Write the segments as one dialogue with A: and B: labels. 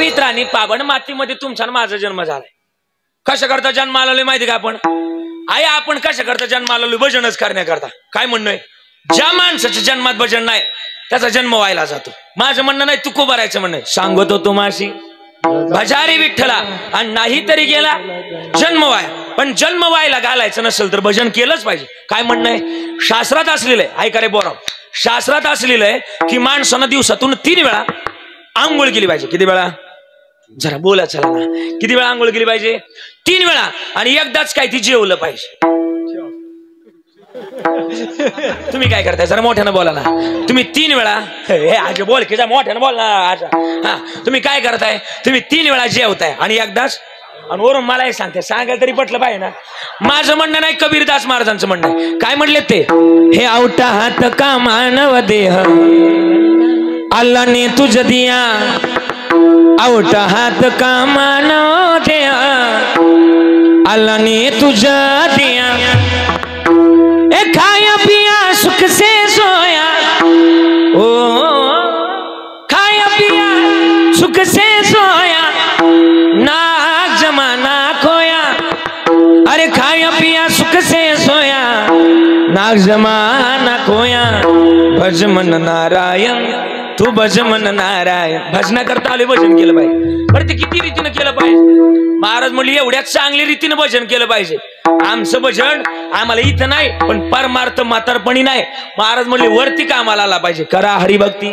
A: पवित्र आणि पावन मातीमध्ये तुमचा माझा जन्म झालाय. कशा करता जन्माला आलोय माहिती का आपण? आई आपण कशा करता जन्माला आलोय? भजनच करण्याकरता. काय म्हणणं आहे? ज्या माणसाच्या जन्मात भजन नाही त्याचा जन्म व्हायला जातो. माझं म्हणणं नाही तुको भरायचं म्हणणं. सांगतो तुम्हाशी भजारी विठ्ठला आणि नाही तरी गेला जन्म व्हाय. पण जन्म व्हायला घालायचं नसेल तर भजन केलंच पाहिजे. काय म्हणणं आहे? शास्त्रात असलेलं आहे. ऐका रे बोराव, शास्त्रात असलेलं आहे की माणसानं दिवसातून 3 वेळा आंघोळ केली पाहिजे. किती वेळा? जरा बोला चला ना. किती वेळा आंघोळ केली पाहिजे? 3 वेळा. आणि एकदाच काय ती जेवलं पाहिजे. तुम्ही काय करताय? जरा मोठ्यानं बोला ना. तुम्ही 3 वेळा हे आज बोल की जा मोठ्यानं बोल ना. हा तुम्ही काय करताय? तुम्ही 3 वेळा जेवताय आणि एकदाच. आणि वरून मला हे सांगते, सांगायला तरी पटलं पाहिजे ना. माझं म्हणणं नाही, कबीरदास महाराजांचं म्हणणं आहे. काय म्हणले ते? हे आवटा हात का मानव देह अल्लाने तुझ दिया. आवटा हात का मानव देह अल्लाने तुझ दिया. ए खाया पिया सुख से सोया. ओ खाया पिया सुख से सोया नाग जमाना खोया. अरे खाया पिया सुख से सोया नाग जमाना खोया. भज मन नारायण तू भज मन नारायण. भजना करता आले भजन केलं पाहिजे. बरं ते किती रीतीनं केलं पाहिजे? महाराज म्हणले एवढ्या चांगल्या रीतीनं भजन केलं पाहिजे. आमचं भजन आम्हाला इथं नाही पण परमार्थ म्हातारपणी नाही. महाराज म्हणले वरती कामाला आला पाहिजे. करा हरिभक्ती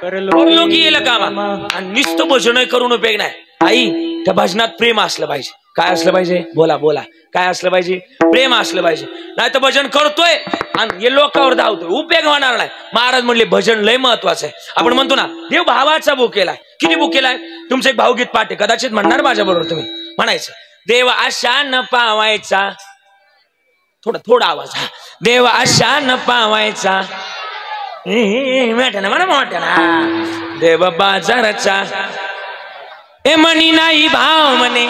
A: परलोकी येईल कामा. आणि नुसतं भजन करून उपयोग नाही. आई त्या भजनात प्रेम असलं पाहिजे. काय असलं पाहिजे? बोला बोला. काय असलं पाहिजे? प्रेम असलं पाहिजे. नाही तर भजन करतोय आणि हे लोकांवर धावतोय, उपयोग होणार नाही. महाराज म्हणले भजन लय महत्वाचं आहे. आपण म्हणतो ना देव भावाचा भूक केलाय. किती भूक केलाय? तुमचं एक भावगीत पाठ आहे, कदाचित म्हणणार माझ्या बरोबर तुम्ही. म्हणायचं देव आशा न पावायचा. थोडा आवाज. देव आशा न पावायचा. मोठ्या ना म्हणा मोठ्या ना. देव बाजाराचा ए मनी नाही भाव म्हणे.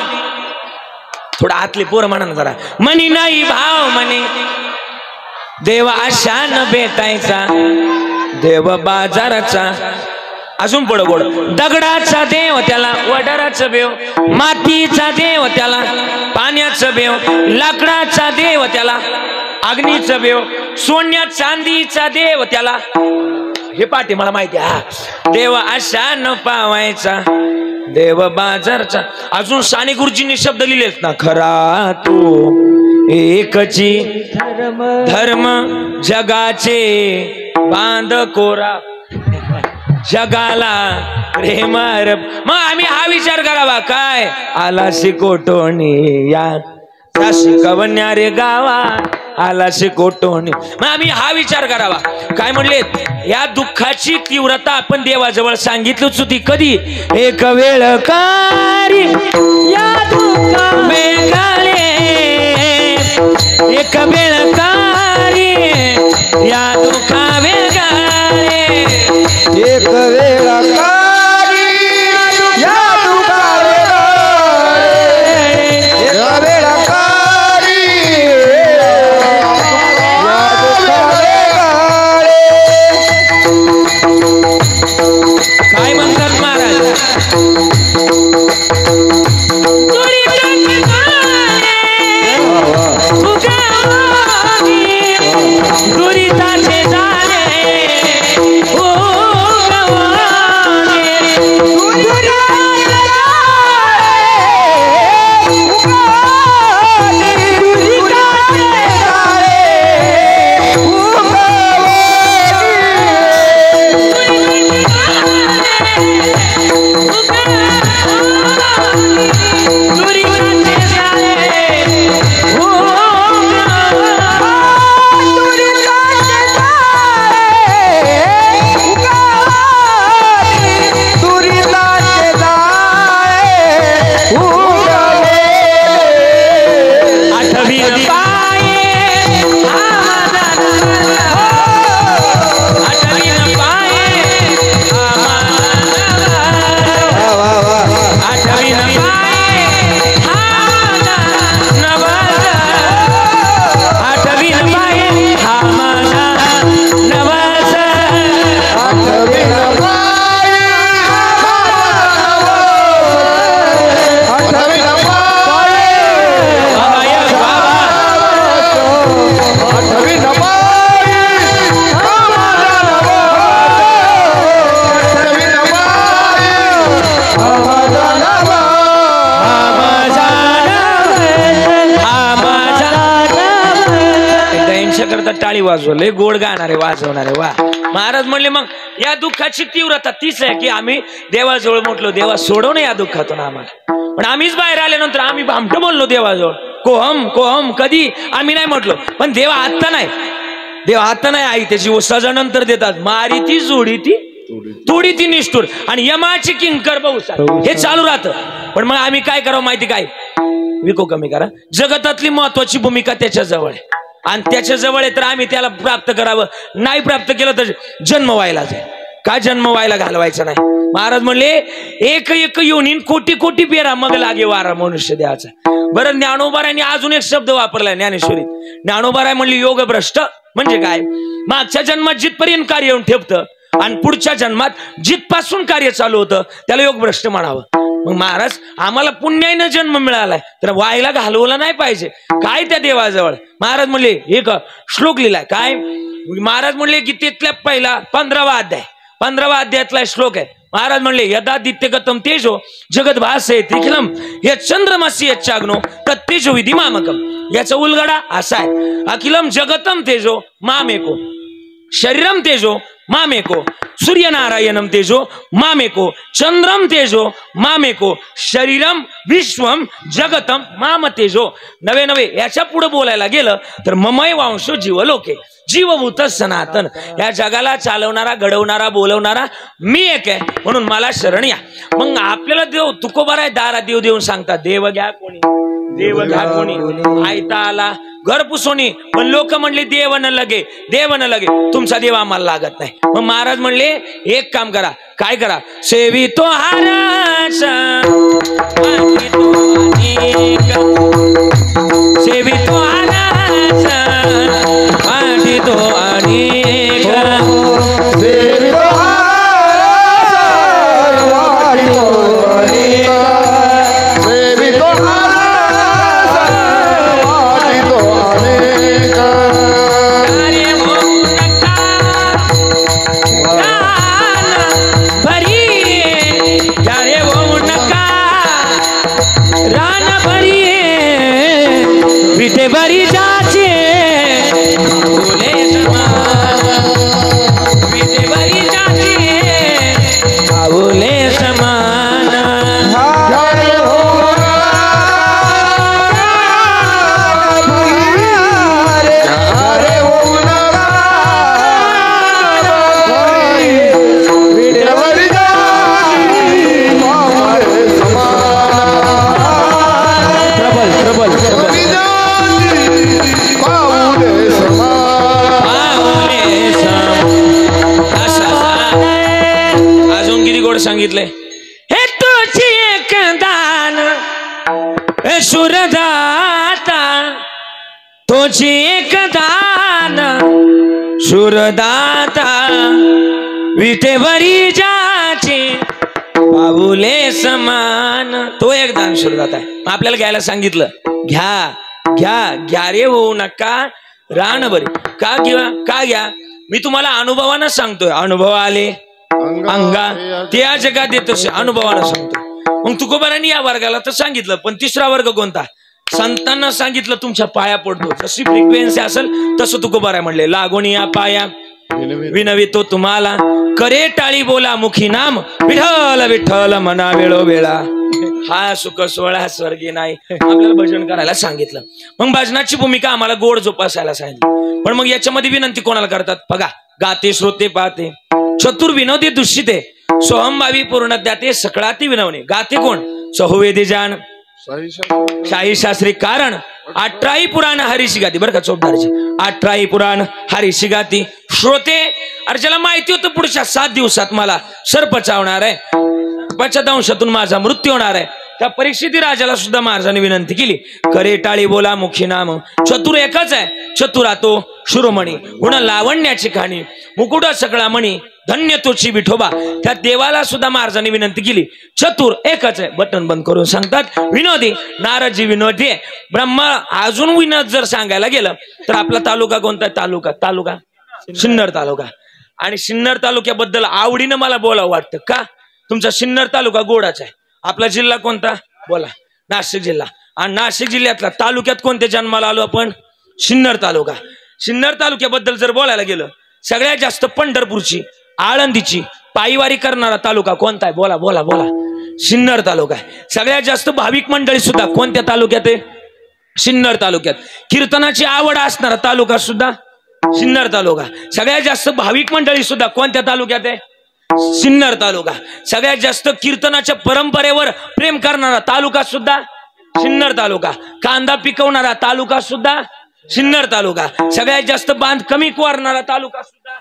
A: थोडा आतले पोर म्हणा ना जरा. मनी नाही भाव म्हणे. देव आशा न भेटायचा. देव बाजाराचा. अजून पुढं गोड. दगडाचा देव त्याला वडाराचं बेव. मातीचा देव त्याला पाण्याचं बेव. लाकडाचा देव त्याला अग्नीचं बेव. सोन्या चांदीचा देव त्याला. हे पाठी मला माहिती आहे. देव आशा न पावायचा. देव बाजारचा. अजून साने गुरुजींनी शब्द लिहिलेत ना. खरा तू एकची धर्म जगाचे बांध कोरा. जगाला प्रेमार. मग आम्ही हा विचार करावा काय? आला शिकोटोणी या शिकवण्या रे गावा आला शिकोटोणी. मग आम्ही हा विचार करावा. काय म्हणले? या दुःखाची तीव्रता आपण देवाजवळ सांगितलीच होती. कधी? एक वेळ कारी या दुःखा वेगाळे. एक वेळ कारी या दुःखा वेगाळे.
B: एक वेळा कारी या दुःखा वेगाळे. एक वेळा कारी या दुःखा वेगाळे.
A: काय म्हणतात महाराज? दुरिताचे झाले
C: Okay.
A: वाजवले गोड गाणारे वाजवणारे वा. महाराज म्हणले मग या दुःखाची तीव्रता तीच आहे की आम्ही देवाजवळ म्हटलो देवा सोडव ना या दुःखातून आम्हाला. पण आम्हीच बाहेर आल्यानंतर आम्ही भामटं बोललो देवाजवळ कोहम कोहम कधी आम्ही नाही म्हटलो. पण देवा आता नाही, देवा आता नाही. आई त्याची सजा नंतर देतात. मारी ती जोडी ती तोडी ती निष्ठूर आणि यमाची किंकर बहुसा हे चालू राहतं. पण मग आम्ही काय करावं माहिती काय विको कमी करा. जगतातली महत्वाची भूमिका त्याच्या जवळ आहे आणि त्याच्या जवळ आहे तर आम्ही त्याला प्राप्त करावं. नाही प्राप्त केलं तर जन्म व्हायला जाईल. का जन्म व्हायला घालवायचा नाही. महाराज म्हणले एक एक योनीन कोटी कोटी पेरा मग लागे वारा मनुष्य द्यायचा. बरं ज्ञानोबारायांनी अजून एक शब्द वापरलाय ज्ञानेश्वरीत. ज्ञानोबाराय म्हणली योग भ्रष्ट म्हणजे काय मागच्या जन्मात जिथपर्यंत कार्य येऊन ठेवतं आणि पुढच्या जन्मात जिथपासून कार्य चालू होतं त्याला योग भ्रष्ट म्हणावं. मग महाराज आम्हाला पुण्याने जन्म मिळालाय तर व्हायला घालवला नाही पाहिजे काय त्या देवाजवळ. महाराज म्हणले एक श्लोक लिहिलाय काय. महाराज म्हणले की तिथल्या पहिला 15वा अध्याय 15वा अध्यायातला श्लोक आहे. महाराज म्हणले यदादित्यगतम तेजो जगत भासे त्रिखिलम हे चंद्रमासी यच्चाग्नो तत्तेजो विधी मामकम. याचा उलगडा असा आहे अखिलम जगतम तेजो मामेको शरीरम तेजो मामेको सूर्यनारायणम तेजो मामेको चंद्रम तेजो मामेको शरीरम विश्वम जगतम माम तेजो. नवे नवे याच्या पुढे बोलायला गेलं तर ममय वांशो जीवलोके जीवभूत सनातन. या जगाला चालवणारा घडवणारा बोलवणारा मी एक आहे म्हणून मला शरण या. मग आपल्याला देव तुकोबाराय दारा देव देऊन सांगतात देव घ्या कोणी देव घ्या कोणी आयता आला घर पुसोनी. पण लोक म्हणले देव न लगे देव न लगे तुमचा देव आम्हाला लागत नाही. मग महाराज म्हणले एक काम करा काय करा सेवितो हाराचा सेवितो हाराचा वाटितो अनेक
B: सेवितो हाराचा वाटितो अनेक सेवितो हाराचा वाटितो अनेक.
A: अरे हो नका भरी अरे हो नका रान भरी विटे भरी जाचे बोले समान विटे भरी जाचे बोले समान.
B: हरे हो हरे हो नरा विडवरी जाई मामरे समान.
A: प्रबल
B: पाऊले समान.
A: अजून किती गोड सांगितलंय हे तुझी एक दान सुरदाता तुझी एक दान सुरदाता विटेवरी जाचे पाऊले समान. तो एक दान सुरदाता आहे. आपल्याला घ्यायला सांगितलं घ्या घ्या घ्या रे होऊ नका रान बरी का घ्या का घ्या. मी तुम्हाला अनुभवानं सांगतोय अनुभव आले अंगा त्या जगात येतो अनुभवानं सांगतो. मग तुकोबारांनी या वर्गाला तर सांगितलं पण तिसरा वर्ग कोणता संतांना सांगितलं तुमच्या पाया पडतो. जशी फ्रिक्वेन्सी असेल तसं तुकोबाराय म्हणले लागोनी या पाया विनवितो तुम्हाला करे टाळी बोला मुखी नाम विठ्ठल विठ्ठल मना वेळो वेळा. हा सुख सोहळा स्वर्गी नाही. आपल्याला भजन करायला सांगितलं. मग भजनाची भूमिका आम्हाला गोड जोपासायला सांगितली. पण मग याच्यामध्ये विनंती कोणाला करतात बघा गाते श्रोते पाहते चतुर विनोदी दुष्टिते सोहमभावी पूर्ण त्याते सकळाती विनवणे. गाते कोण चहुवेदी जान शाही शास्त्री कारण 18ही पुराण हरीशी गाती. बरं का चोपदारची 18ही पुराण हरीशी गाती. श्रोते अरे ज्याला माहिती होतं पुढच्या 7 दिवसात मला सर्प चावणार आहे 5 अंशातून माझा मृत्यू होणार आहे त्या परीक्षिती राजाला सुद्धा महाराजांनी विनंती केली करे टाळी बोला मुखी नाम. चतुर एकच आहे चतुरा तो शिरोमणी गुण लावण्याची खाणी मुकुट सकळा मणी धन्य तोची विठोबा. त्या देवाला सुद्धा महाराजांनी विनंती केली चतुर एकच आहे. बटन बंद करून सांगतात विनोदी नारदजी विनोदी आहे. ब्रह्मा अजून विनोद जर सांगायला गेलं तर आपला तालुका कोणता तालुका सिन्नर तालुका. आणि सिन्नर तालुक्याबद्दल आवडीनं मला बोलावं वाटतं का तुमचा सिन्नर तालुका गोडाचा आहे. आपला जिल्हा कोणता बोला नाशिक जिल्हा. आणि नाशिक जिल्ह्यातला तालुक्यात कोणत्या जन्माला आलो आपण सिन्नर तालुका. सिन्नर तालुक्याबद्दल जर बोलायला गेलं, सगळ्यात जास्त पंढरपूरची, आळंदीची पायीवारी करणारा तालुका कोणता आहे? बोला बोला बोला. सिन्नर तालुका आहे. सगळ्यात जास्त भाविक मंडळी सुद्धा कोणत्या तालुक्यात आहे? सिन्नर तालुक्यात. कीर्तनाची आवड असणारा तालुका सुद्धा सिन्नर तालुका. सगळ्यात जास्त भाविक मंडळी सुद्धा कोणत्या तालुक्यात आहे? सिन्नर तालुका. सगळ्यात जास्त कीर्तनाच्या परंपरेवर प्रेम करणारा तालुका सुद्धा सिन्नर तालुका. कांदा पिकवणारा तालुका सुद्धा सिन्नर तालुका. सगळ्यात जास्त बांध कमी कोरणारा तालुका सुद्धा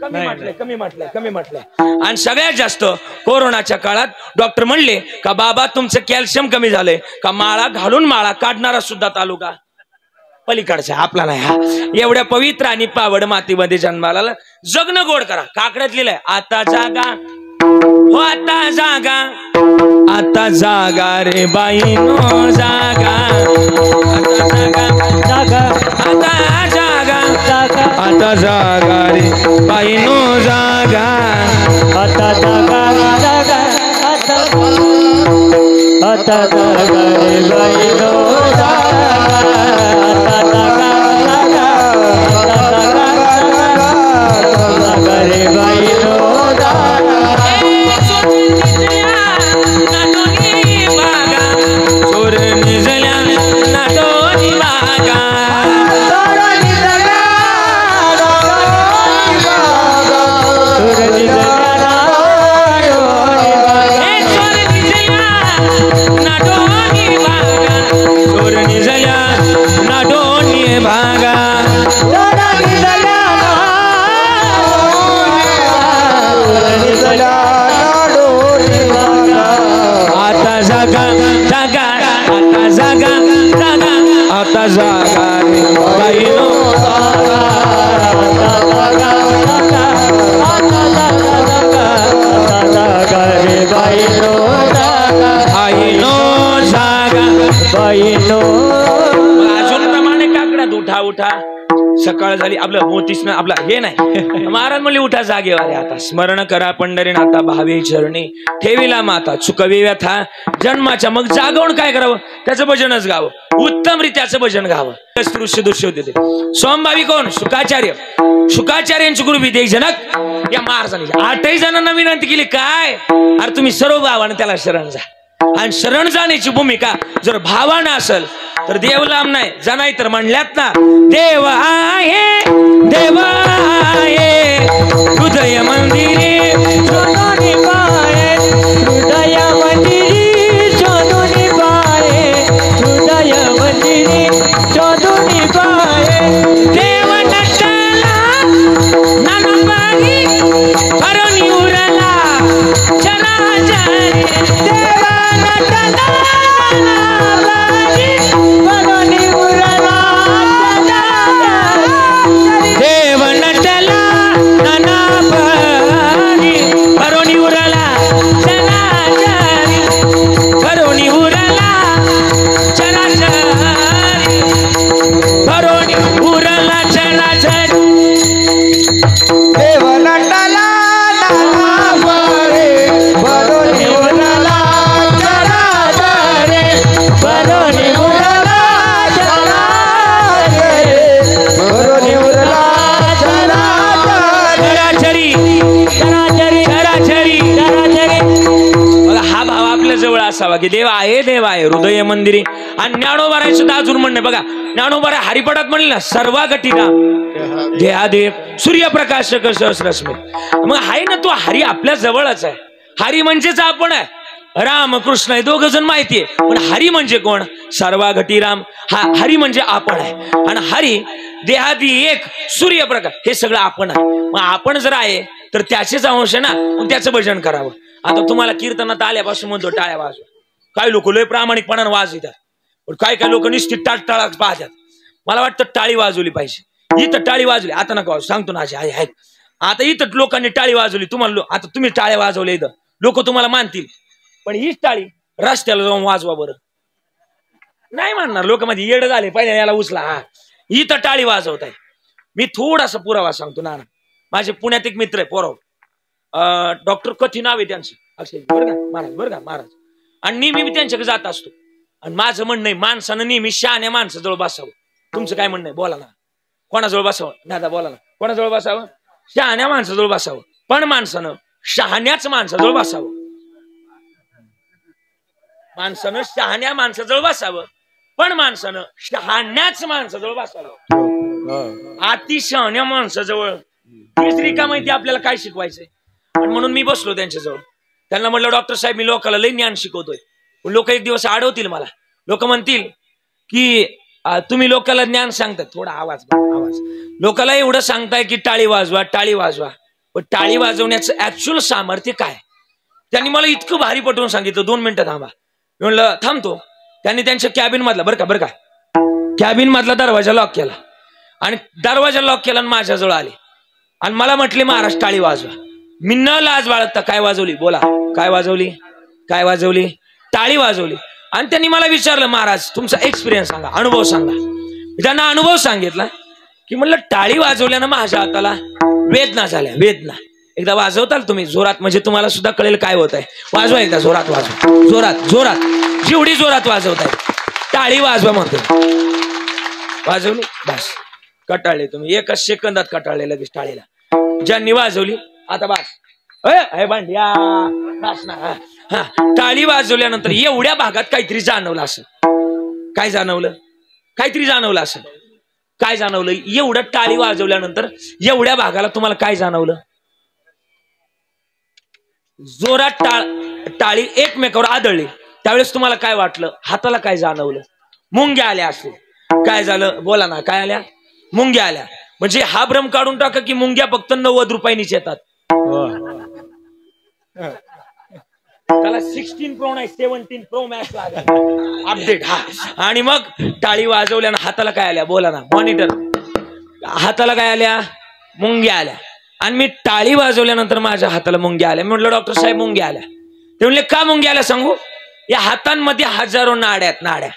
A: कमी म्हटलंय. आणि सगळ्यात जास्त कोरोनाच्या काळात डॉक्टर म्हणले का बाबा तुमचं कॅल्शियम कमी झालंय का, माळा घालून माळा काढणारा सुद्धा तालुका पलीकडचा आपला नाही. हा एवढ्या पवित्र आणि पावड मातीमध्ये जन्माला जगणं गोड करा. काकड्यात लिहिलंय आता जागा हो आता जागा, आता जागा रे बाईनो जागा, आता जागा जागा, आता जागा जागा, आता जागा रे बाईनो जागा, आता जागा जागा, आता जागा रे बाईनो जागा, आता जागा जागा, आता जागा रे बाईनो जागा. आता जागा रे बाईनो जागा, आता जागा रे बाईनो जागा, आईनो जागा बाईनो. अजून प्रमाणे काकड्यात उठा उठा, सकाळ झाली आपलं मोतीस आपला हे नाही. महाराज म्हणले उठा जागेवारे आता, स्मरण करा पंढरीनाथा भावे चरणी, ठेवीला माता चुकवी व्यथा जन्माच्या. मग जागवून काय करावं? त्याचं भजनच गावं, उत्तम रित्याचं भजन गावं. दृश्य होते ते सोमभावी कोण? शुकाचार्य. शुकाचार्यांची गुरु विद्या जनक या महाराजांनी 8 जणांना विनंती केली काय, अरे तुम्ही सर्व भावानं त्याला शरण जा. आणि शरण जाण्याची भूमिका जर भावानं असेल तर देव लांब नाही जा, नाही तर म्हणल्यात ना देव आहे देव आहे हृदय मंदिरे शोधून पाहे, हृदय मंदिरी शोधून पाहे, हृदय मंदिरी शोधून पाहे. देव नटला नानपारी हरणी उरला चराचरी, देव नटला नानपारी हरणी उरला चराचरी, देव नटला नानपारी हरणी उरला चराचरी, हरणी उरला चराचरी, हरणी उरला चराचरी.
B: देव नटला नानापरे, भरोनी उरला चराचरे, भरोनी उरला चराचरे, भरोनी उरला चराचरे,
A: चराचरी चराचरी चराचरी. बघा हा भाव आपल्या जवळ असावा की देव आहे हृदय मंदिरी. आणि ज्ञानोबाराय सुद्धा अजून म्हणणे बघा, ज्ञानोबाराय हरिपटात म्हणले ना सर्वा गटीना देहादेव सूर्यप्रकाशक सहस्रश्मी. मग आहे ना तो हरी आपल्या जवळच आहे. हरी म्हणजेच आपण आहे. राम कृष्ण हे दोघ जण माहितीये, पण हरी म्हणजे कोण? सर्वा घटी राम. हा हरी म्हणजे आपण आहे. आणि हरी देहादी एक सूर्यप्रकाश हे सगळं आपण आहे. मग आपण जर आहे तर त्याचेच अंश आहे ना, मग त्याचं भजन करावं. आता तुम्हाला कीर्तनात आल्यापासून म्हणतो टाळ्या वाजवा. काही लोक लय प्रामाणिकपणाने वाजवितात, पण काही लोक निश्चित टाळा पाहतात. मला वाटतं टाळी वाजवली पाहिजे. इथं टाळी वाजवली, आता नका सांगतो ना आहे. आता इथं लोकांनी टाळी वाजवली, तुम्हाला आता तुम्ही टाळ्या वाजवल्या इथं लोक तुम्हाला मानतील, पण हीच टाळी रस्त्याला जाऊन वाजवा बरं, नाही म्हणणार लोक. मध्ये येड झाले पहिले याला उचला. हा इथं टाळी वाजवत आहे. मी थोडासा पुरावा सांगतो ना. माझे पुण्यात एक मित्र आहे पोराव, डॉक्टर कथी नाव आहे त्यांचं, अक्षय बरं का महाराज. आणि नेहमी मी त्यांच्याकडे जात असतो. आणि माझं म्हणणं आहे माणसानं नेहमी शहाण्या माणसाजवळ बसावं. तुमचं काय म्हणणं आहे बोला ना. कोणाजवळ बसावं दादा बोला ना, कोणाजवळ बसावं? शहाण्या माणसाजवळ बसावं. पण माणसानं शहाण्याच माणसाजवळ बसावं. माणसानं शहाण्या माणसाजवळ बसावं, पण माणसानं शहाण्याच माणसाजवळ बसावं. अति शहाण्या माणसाजवळ तिसरी का माहिती आपल्याला काय शिकवायचंय. आणि म्हणून मी बसलो त्यांच्याजवळ. त्यांना म्हटलं डॉक्टर साहेब मी लोकांना लई ज्ञान शिकवतोय. लोक एक दिवस अडवतील मला. लोक म्हणतील की तुम्ही लोकांना ज्ञान सांगता. थोडा आवाज आवाज. लोकांना एवढं सांगताय की टाळी वाजवा टाळी वाजवा, पण टाळी वाजवण्याचं ऍक्च्युअल सामर्थ्य काय. त्यांनी मला इतकं भारी पटवून सांगितलं. 2 मिनिटं थांबा. मी म्हणलं थांबतो. त्यांनी त्यांच्या कॅबिन मधला बरं का कॅबिन मधला दरवाजा लॉक केला आणि दरवाजा लॉक केला आणि माझ्याजवळ आले आणि मला म्हटले महाराज टाळी वाजवा. मी न लाज बाळगता काय वाजवली बोला. काय वाजवली टाळी वाजवली. आणि त्यांनी मला विचारलं महाराज तुमचा एक्सपिरियन्स सांगा, अनुभव सांगा. मी त्यांना अनुभव सांगितला की म्हणलं टाळी वाजवल्यानं माझ्या हाताला वेदना झाल्या. वेदना एकदा वाजवताल तुम्ही जोरात, म्हणजे तुम्हाला सुद्धा कळेल काय होत आहे. वाजवा एकदा जोरात, वाजवा जोरात जेवढी जोरात वाजवताय. टाळी वाजवा म्हणतो. वाजवली बस कटाळले तुम्ही. 1 सेकंदात कटाळले लगेच टाळीला. ज्यांनी वाजवली आता बस भांड्या बस ना. टाळी वाजवल्यानंतर एवढ्या भागात काहीतरी जाणवलं असं. काय जाणवलं? काहीतरी जाणवलं असं. काय जाणवलं? एवढं टाळी वाजवल्यानंतर एवढ्या भागाला तुम्हाला काय जाणवलं? जोरात टाळी एकमेकावर आदळली. त्यावेळेस तुम्हाला काय वाटलं? हाताला काय जाणवलं? मुंग्या आल्या असतील. काय झालं बोला ना. काय आल्या? मुंग्या आल्या. म्हणजे हा भ्रम काढून टाका की मुंग्या फक्त 90 रुपयांनीच येतात. त्याला 16 प्रो नाही 17 प्रो मॅक्स लागेल अपडेट. हा आणि मग टाळी वाजवल्यानं हाताला काय आल्या बोला ना. मॉनिटर. हाताला काय आल्या? मुंग्या आल्या. आणि मी टाळी वाजवल्यानंतर माझ्या हाताला मुंग्या आल्या. मी म्हटलं डॉक्टर साहेब मुंग्या आल्या. ते म्हणले का मुंग्या आल्या सांगू. या हातांमध्ये हजारो नाड्या.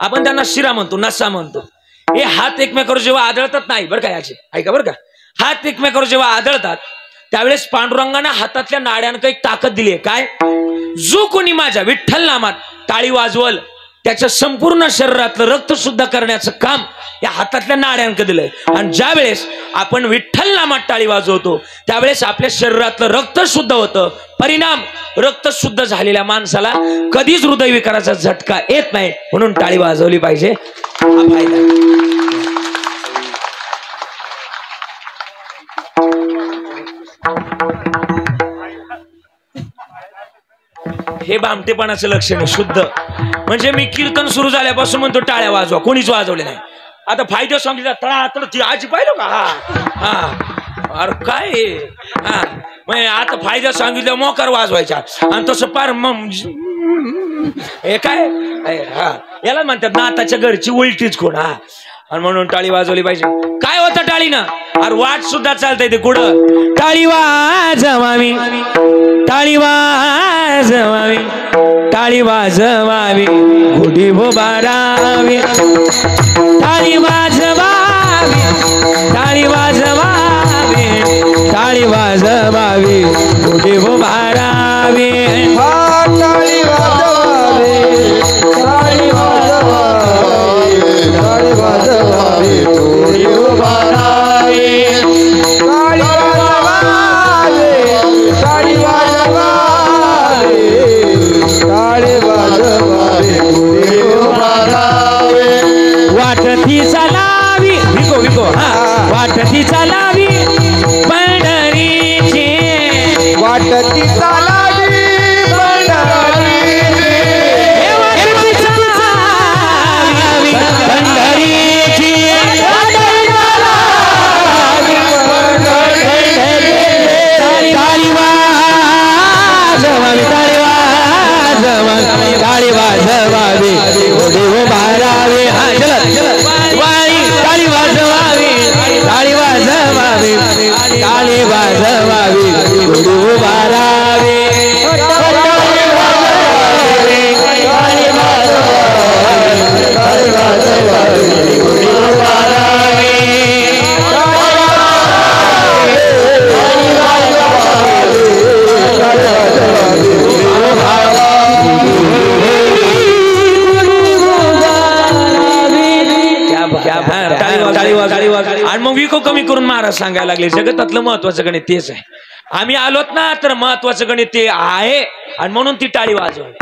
A: आपण त्यांना शिरा म्हणतो, नसा म्हणतो. हे हात एकमेकावर जेव्हा आदळतात नाही बरं का, याचे ऐका बरं का. हात एकमेकावर जेव्हा आदळतात त्यावेळेस पांडुरंगाने हातातल्या नाड्यांना एक ताकद दिली आहे. काय? जो कोणी माझ्या विठ्ठल नामात टाळी वाजवल त्याच्या संपूर्ण शरीरातलं रक्त शुद्ध करण्याचं काम या हातातल्या नाड्यांकडे दिलंय. आणि ज्या वेळेस आपण विठ्ठल नामात टाळी वाजवतो त्यावेळेस आपल्या शरीरातलं रक्त शुद्ध होतं. परिणाम रक्त शुद्ध झालेल्या माणसाला कधीच हृदयविकाराचा झटका येत नाही. म्हणून टाळी वाजवली पाहिजे. हा फायदा. हे भामटेपणाचं लक्षण आहे शुद्ध. म्हणजे मी कीर्तन सुरू झाल्यापासून म्हणतो टाळ्या वाजवा, कोणीच वाजवले नाही. आता फायदा सांगितला तळा ती आजी पाहिलं का. हा अरे काय हा म्हणजे आता फायदा सांगितलं मोकार वाजवायचा आणि तसं पार हे काय हा याला म्हणतात नाताच्या घरची उलटीच कोण. हा आणि म्हणून टाळी वाजवली पाहिजे. काय होतं टाळीनं? अरे वाट सुद्धा चालतंय ते कुठं. टाळी वाजवावी टाळी वाजवावी टाळी वाजवावी गुढी उभारावी. टाळी वाजवावी टाळी वाजवावी टाळी वाजवावी गुढी उभारावी.
B: टाळी वाजवावी टाळी वाजवावी टाळी वाजवावी गुढी उभारावी. टाळी वाजवावी टाळी वाजवावी टाळी वाजवावी गुढी उभारावी.
A: वाटती चालावी विको हा वाटती चालावी पंढरीची.
B: वाटती चालावी पंढरीची.
A: वाटती चालावी पंढरीची. टाळी वाजवावी टाळी वाजवावी टाळी वाजवावी गुढी उभारावी. हा चला वाई टाळी वाजवावी टाळी वाजवावी टाळी वाजवावी गुढी उभारावी. महाराज सांगायला लागले जगतातलं महत्वाचं गणित तेच आहे. आम्ही आलोत ना तर महत्वाचं गणित ते आहे आणि म्हणून ती टाळी वाजवली.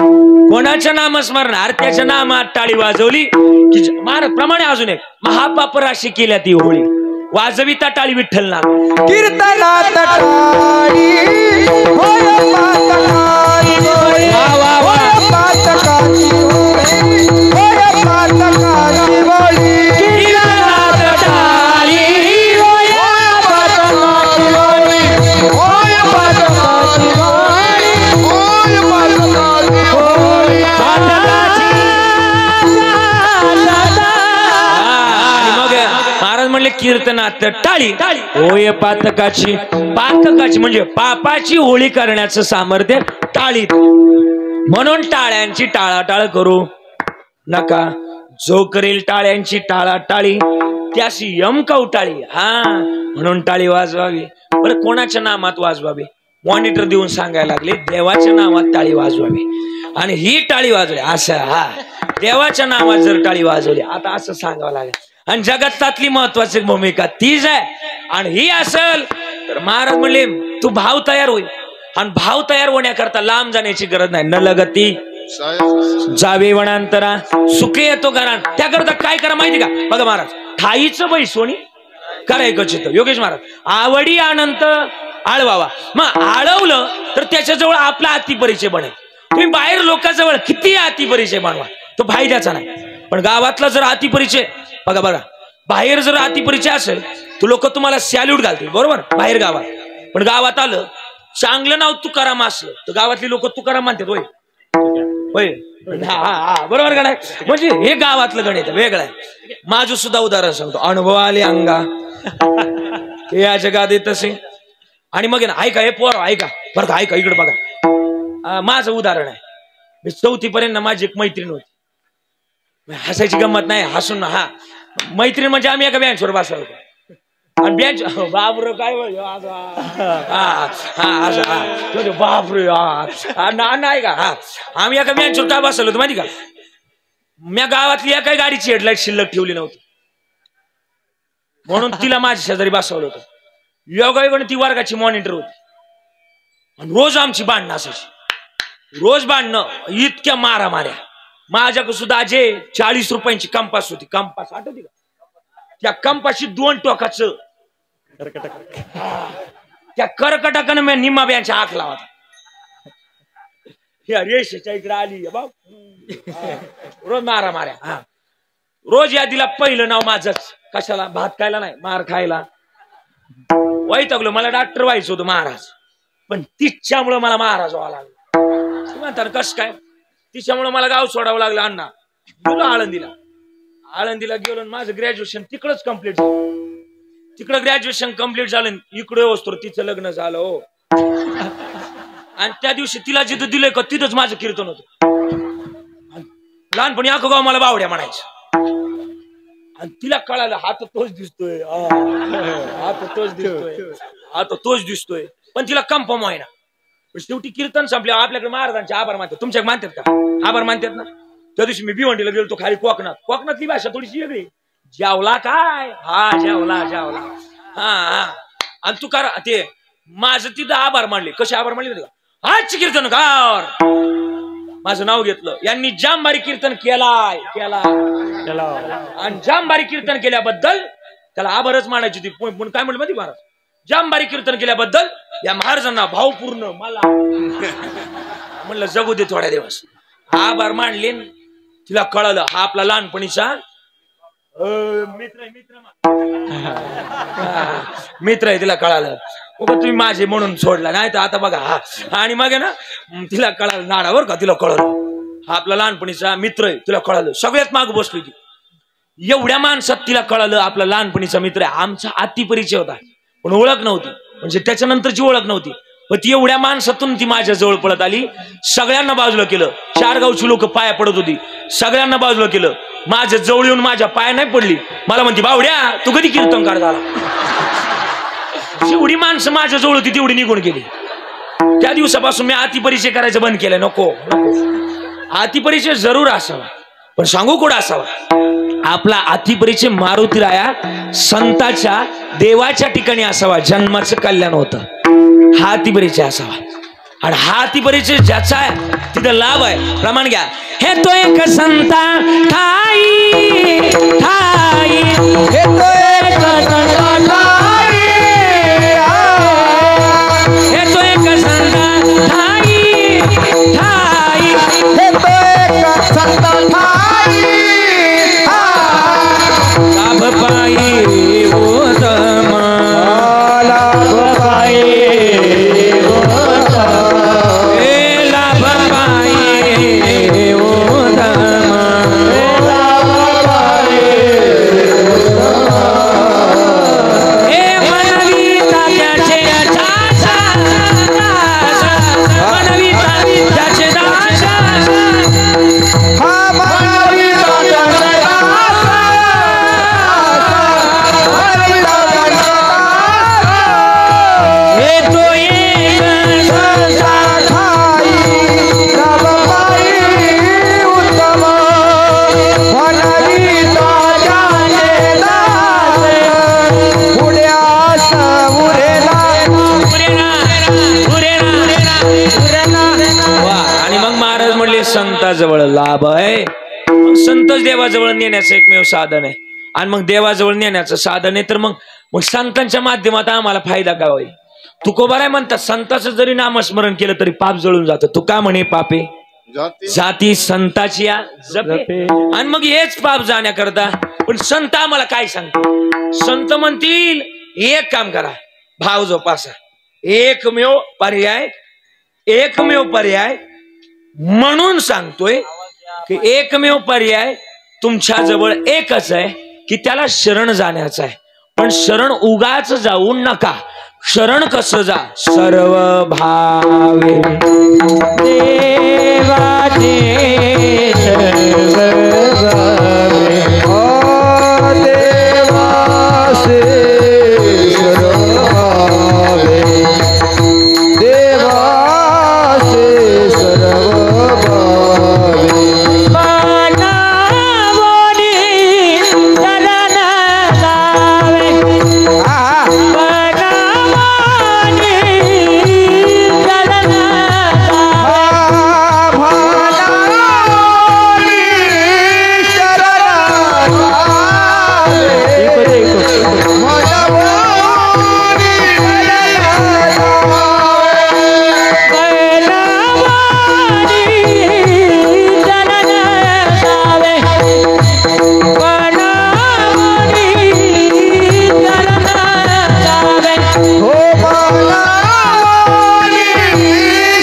A: कोणाचं नामस्मरणार त्याच्या नामात टाळी वाजवली की महाराज प्रमाणे अजून एक महापाप राशी केल्या ती होळी वाजविता टाळी विठ्ठल नाम
B: कीर्तनात टाळी होय पातकाची होय पातकाची होय पातकाची होळी
A: कीर्तनात टाळी
B: होय पातकाची होळी होय पातकाची होळी होय पातकाची होळी
A: महाराज म्हणले कीर्तनात टाळी होय पातकाची पातकाची म्हणजे पापाची होळी करण्याचं सामर्थ्य टाळीत. म्हणून टाळ्यांची टाळाटाळ करू नका. जो करेल टाळ्यांची टाळाटाळी त्याशी यम कवटाळी. हा म्हणून टाळी वाजवावी. बरं कोणाच्या नामात वाजवावी मॉनिटर देऊन सांगायला लागले देवाच्या नावात टाळी वाजवावी आणि ही टाळी वाजवली असं. हा देवाच्या नावात जर टाळी वाजवली आता असं सांगावं लागेल. आणि जगतातली महत्वाची भूमिका तीच आहे. आणि ही असेल तर महाराज म्हणले तू भाव तयार होईल आणि भाव तयार होण्याकरता लांब जाण्याची गरज नाही. न लगती जावे वनांतरा सुखे येतो घरात. त्याकरता काय करा माहिती का बघा महाराज ठाईचं बैसोणी करायचं चित्त. योगेश महाराज आवडी अनंत आळवावा. मग आळवलं तर त्याच्याजवळ आपला अतिपरिचय बनेल. तुम्ही बाहेर लोकांजवळ किती अतिपरिचय बनवा तो फायद्याचा नाही. पण गावातला जर अतिपरिचय बघा बघा बाहेर जर अतिपरिचय असेल तर लोक तुम्हाला सॅल्यूट घालतील बरोबर बाहेर गावात. पण गावात आलं चांगलं नाव तुकाराम असलं तर गावातली लोक तुकाराम मानतात. होय होय बरोबर का नाही. म्हणजे हे गावातलं गणित वेगळं आहे. माझं सुद्धा उदाहरण सांगतो अनुभव आले अंगा हे या जगात येत असे. आणि मग ना ऐका हे पोर ऐका बरं का ऐका इकडे बघा. माझं उदाहरण आहे. मी 4थी पर्यंत माझी एक मैत्रीण होती. हसायची गंमत नाही हसून हा मैत्रीण म्हणजे आम्ही एका बेंचवर बसलो होतो आणि बेंच बाबर काय बापरे नाही का हा आम्ही एका बेंचवर काय बसलो होतो माहिती का. मी गावातली एका गाडीची हेडलाईट शिल्लक ठेवली नव्हती म्हणून तिला माझ्या शेजारी बसवलं होतं. योगायोगाने ती वर्गाची मॉनिटर होती आणि रोज आमची भांडणं असायची. रोज भांडणं इतक्या माऱ्या माझ्याकडे सुद्धा जे 40 रुपयांची कंपास होती. कंपास आठवती का त्या कंपाशी 2 टोकाचं त्या कर्कटकानं मी निम्मा ब्यांच्या आख लावा रेषेच्या इकडे आली रोज माऱ्या. हा रोज यादीला पहिलं नाव माझंच. कशाला भात खायला नाही मार खायला वैतागलो. मला डॉक्टर व्हायचं होतं महाराज पण तिच्यामुळं मला महाराज व्हावं लागलं. म्हणतात कस काय तिच्यामुळे मला गाव सोडावं लागलं. अण्णा गेलो आळंदीला गेलो माझं ग्रॅज्युएशन तिकडच कम्प्लीट झालं. तिकडं ग्रॅज्युएशन कम्प्लीट झालं इकडे वस्तू तिचं लग्न झालं हो. आणि त्या दिवशी तिला जिथं दिलंय का तिथंच माझं कीर्तन होतं. लहानपणी अख्खं गाव मला बावड्या म्हणायचं. आणि तिला कळालं हा तर तोच दिसतोय हा तर तोच दिसतोय पण तिला कन्फर्म व्हायना. शेवटी कीर्तन संपले आपल्याकडे महाराजांचे आभार मानतात. तुमच्या मानतात का आभार मानतात ना. त्या दिवशी मी भिवंडीला गेलो खाली कोकणातली भाषा थोडीशी वेगळी. जेवला काय हा जेवला हा आणि तू करा ते माझं तिथं आभार मानले. कसे आभार मानले हाच कीर्तन कार माझं नाव घेतलं. यांनी जामबारी कीर्तन केलाय आणि जामबारी कीर्तन केल्याबद्दल त्याला आभारच मानायची ती. पण काय म्हणलं माहिती महाराज जामबारी कीर्तन केल्याबद्दल या महाराजांना भावपूर्ण मला म्हणलं जगू दे थोड्या दिवस. आभार मानले तिला कळालं हा आपला लहानपणीचा मित्र आहे. तिला कळालं तुम्ही माझे म्हणून सोडला नाही तर आता बघा हा. आणि मग ना तिला कळालं नाडावर का तिला कळालं हा आपला लहानपणीचा मित्र आहे. तिला कळालं सगळ्यात माग बसली ती. एवढ्या माणसात तिला कळालं आपला लहानपणीचा मित्र आहे. आमचा अतिपरिचय होता पण ओळख नव्हती म्हणजे त्याच्यानंतरची ओळख नव्हती. पण ती एवढ्या माणसातून ती माझ्या जवळ पळत आली. सगळ्यांना बाजूला केलं. 4 गावची लोक पाया पडत होती. सगळ्यांना बाजूला केलं. माझ्या जवळ येऊन माझ्या पाया नाही पडली. मला म्हणते बावड्या तू कधी कीर्तनकार झाला. जेवढी माणसं माझ्या जवळ होती तेवढी निघून गेली. त्या दिवसापासून मी अतिपरिचय करायचं बंद केलं. नको अतिपरिचय जरूर असावा पण सांगू कुठं असावा? आपला अतिपरीचे मारुती राया संताच्या देवाच्या ठिकाणी असावा, जन्माचं कल्याण होतं, हा अतिपरीचे असावा. आणि हा अतिपरीचे ज्याचा आहे तिथं लाभ आहे. प्रमाण घ्या. हे तो एक संता ठाई ठाई,
B: हे तो एक संता ठाई,
A: हे तो एक संता ठाई ठाई,
B: हे तो एक संता ठाई,
A: लाभ पाई उत्तम,
B: लाभ पाई
A: संताजवळ लाभ आहे. संतच देवाजवळ नेण्याचं एकमेव साधन आहे. आणि मग देवाजवळ नेण्याचं साधन आहे तर मग संतांच्या माध्यमात आम्हाला फायदा काय होईल? तुकोबा आहे म्हणतात संताचं जरी नामस्मरण केलं तरी पाप जळून जातं. तू का म्हणे पापे जाती संताची जपे. आणि मग हेच पाप जाण्याकरता पण संत आम्हाला काय सांगतो? संत म्हणतील एक काम करा, भाव जोपासा. एकमेव पर्याय म्हणून सांगतोय की एकमेव पर्याय तुमच्या जवळ एकच आहे की त्याला शरण जाण्याचं आहे. पण शरण उगाच जाऊ नका. शरण कसं जा? सर्व भावे देवाचे सर्व भावे,
B: देवासे सर्व भावे, देवासे सर्व भावे,
A: मानवनी शरण जावे, मानवनी